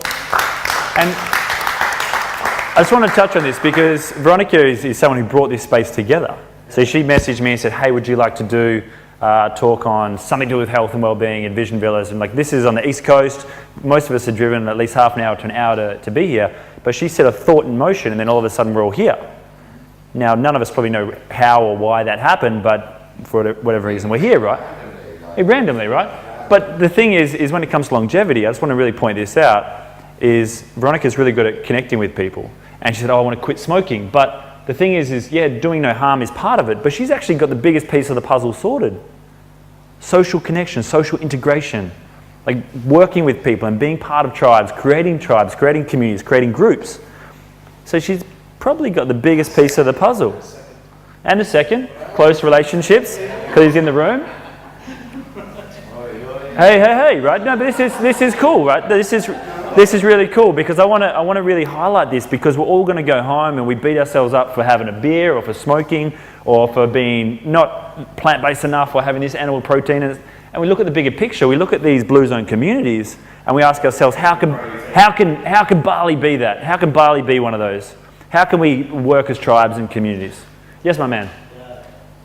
And I just want to touch on this because Veronica is someone who brought this space together. So she messaged me and said, hey, would you like to do talk on something to do with health and well-being in Vision Villas? And this is on the East Coast. Most of us are driven at least half an hour to an hour to be here. But she set a thought in motion, and then all of a sudden we're all here. Now, none of us probably know how or why that happened, but for whatever reason we're here, right? Randomly, right? But the thing is when it comes to longevity, I just want to really point this out, is Veronica's really good at connecting with people. And she said, oh, I want to quit smoking. But the thing is yeah, doing no harm is part of it, but she's actually got the biggest piece of the puzzle sorted. Social connection, social integration, working with people and being part of tribes, creating communities, creating groups. So she's probably got the biggest piece of the puzzle. And the second, close relationships, because he's in the room. Hey, right? No, but this is cool, right? This is really cool, because I want to really highlight this, because we're all going to go home and we beat ourselves up for having a beer or for smoking or for being not plant-based enough or having this animal protein. And we look at the bigger picture. We look at these blue zone communities and we ask ourselves, how can Bali be that? How can Bali be one of those? How can we work as tribes and communities? Yes, my man.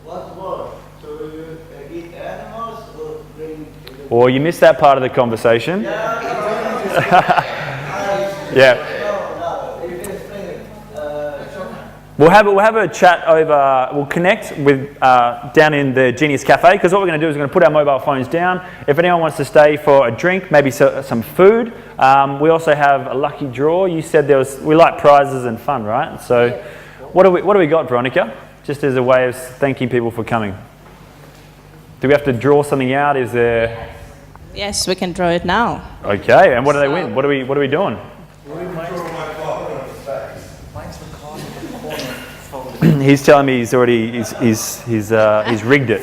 What more? So you eat animals or drink? Or you missed that part of the conversation. Yeah. We'll have a chat over. We'll connect with down in the Genius Cafe, because what we're going to do is we're going to put our mobile phones down. If anyone wants to stay for a drink, maybe some food. We also have a lucky draw. You said we like prizes and fun, right? So, what do we got, Veronica? Just as a way of thanking people for coming. Do we have to draw something out? Is there? Yes, we can draw it now. Okay, and what do they win? What are we doing? He's telling me he's rigged it.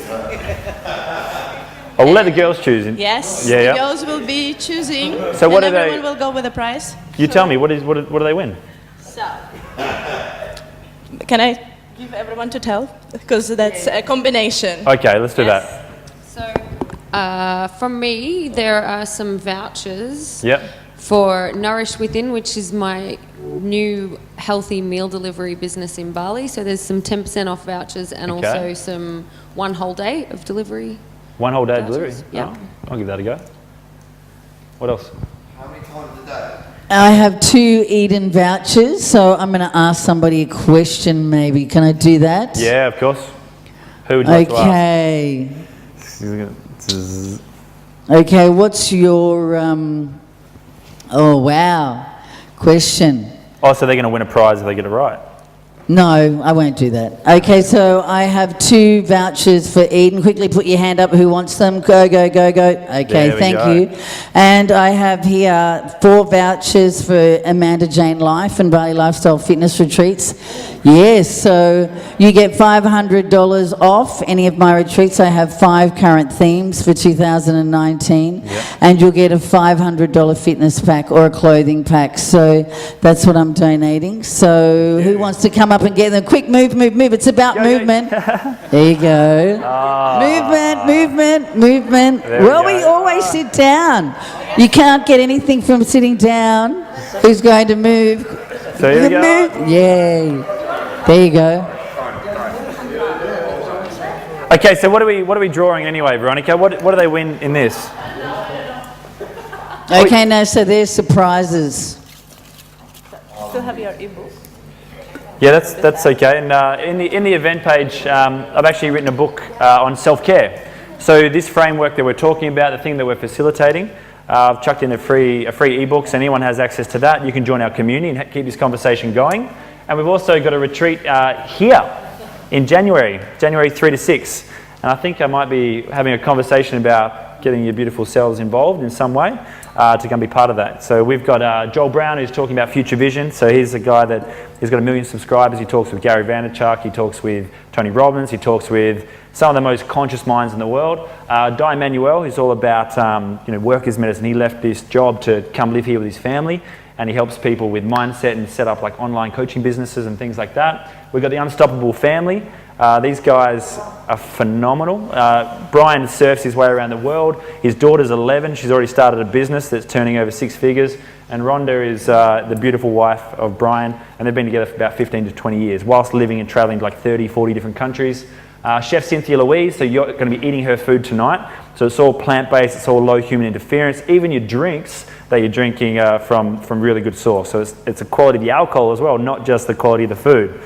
Oh, we'll let the girls choose. Yes, yeah. The girls will be choosing. So what and do everyone will go with a prize. You tell me, what do they win? So, can I give everyone to tell? Because that's a combination. Okay, let's do that. So, from me, there are some vouchers. Yep. For Nourish Within, which is my new healthy meal delivery business in Bali. So there's some 10% off vouchers and also some one whole day of delivery. One whole day of delivery? Yeah. Oh, I'll give that a go. What else? How many times a day? I have 2 Eden vouchers, so I'm going to ask somebody a question maybe. Can I do that? Yeah, of course. Who would you like to ask? Okay, what's your... oh, wow. Question. Oh, so they're going to win a prize if they get it right? No, I won't do that. Okay, so I have 2 vouchers for Eden. Quickly put your hand up. Who wants them? Go. Okay, thank you. And I have here 4 vouchers for Amanda Jane Life and Bali Lifestyle Fitness Retreats. Yes, so you get $500 off any of my retreats. I have 5 current themes for 2019. And you'll get a $500 fitness pack or a clothing pack. So that's what I'm donating. So who wants to come up and get them. Quick, move. It's about movement. There you go. Movement. Well, we always sit down. You can't get anything from sitting down. Who's going to move? So here we go. Yay. There you go. Okay, so what are we drawing anyway, Veronica? What do they win in this? Okay, now so there's surprises. Still have your ebook. Yeah, that's okay. And in the event page, I've actually written a book on self-care. So this framework that we're talking about, the thing that we're facilitating, I've chucked in a free ebook, so anyone has access to that. You can join our community and keep this conversation going. And we've also got a retreat here in January 3 to 6. And I think I might be having a conversation about getting your beautiful selves involved in some way to come be part of that. So we've got Joel Brown, who's talking about future vision. So he's a guy that he's got 1 million subscribers. He talks with Gary Vaynerchuk. He talks with Tony Robbins. He talks with some of the most conscious minds in the world. Di Manuel, who's all about workers' medicine. He left this job to come live here with his family, and he helps people with mindset and set up like online coaching businesses and things like that. We've got the Unstoppable family. These guys are phenomenal. Brian surfs his way around the world. His daughter's 11. She's already started a business that's turning over 6 figures. And Rhonda is the beautiful wife of Brian, and they've been together for about 15 to 20 years, whilst living and traveling to like 30, 40 different countries. Chef Cynthia Louise, so you're going to be eating her food tonight. So it's all plant-based, it's all low human interference. Even your drinks that you're drinking from really good source. So it's the quality of the alcohol as well, not just the quality of the food.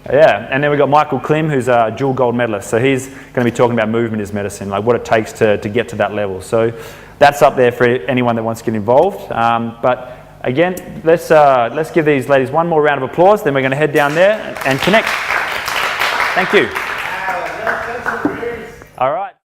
Yeah, and then we've got Michael Klim, who's a dual gold medalist. So he's going to be talking about movement as medicine, like what it takes to get to that level. So that's up there for anyone that wants to get involved. But again, let's give these ladies one more round of applause. Then we're going to head down there and connect. Thank you. All right.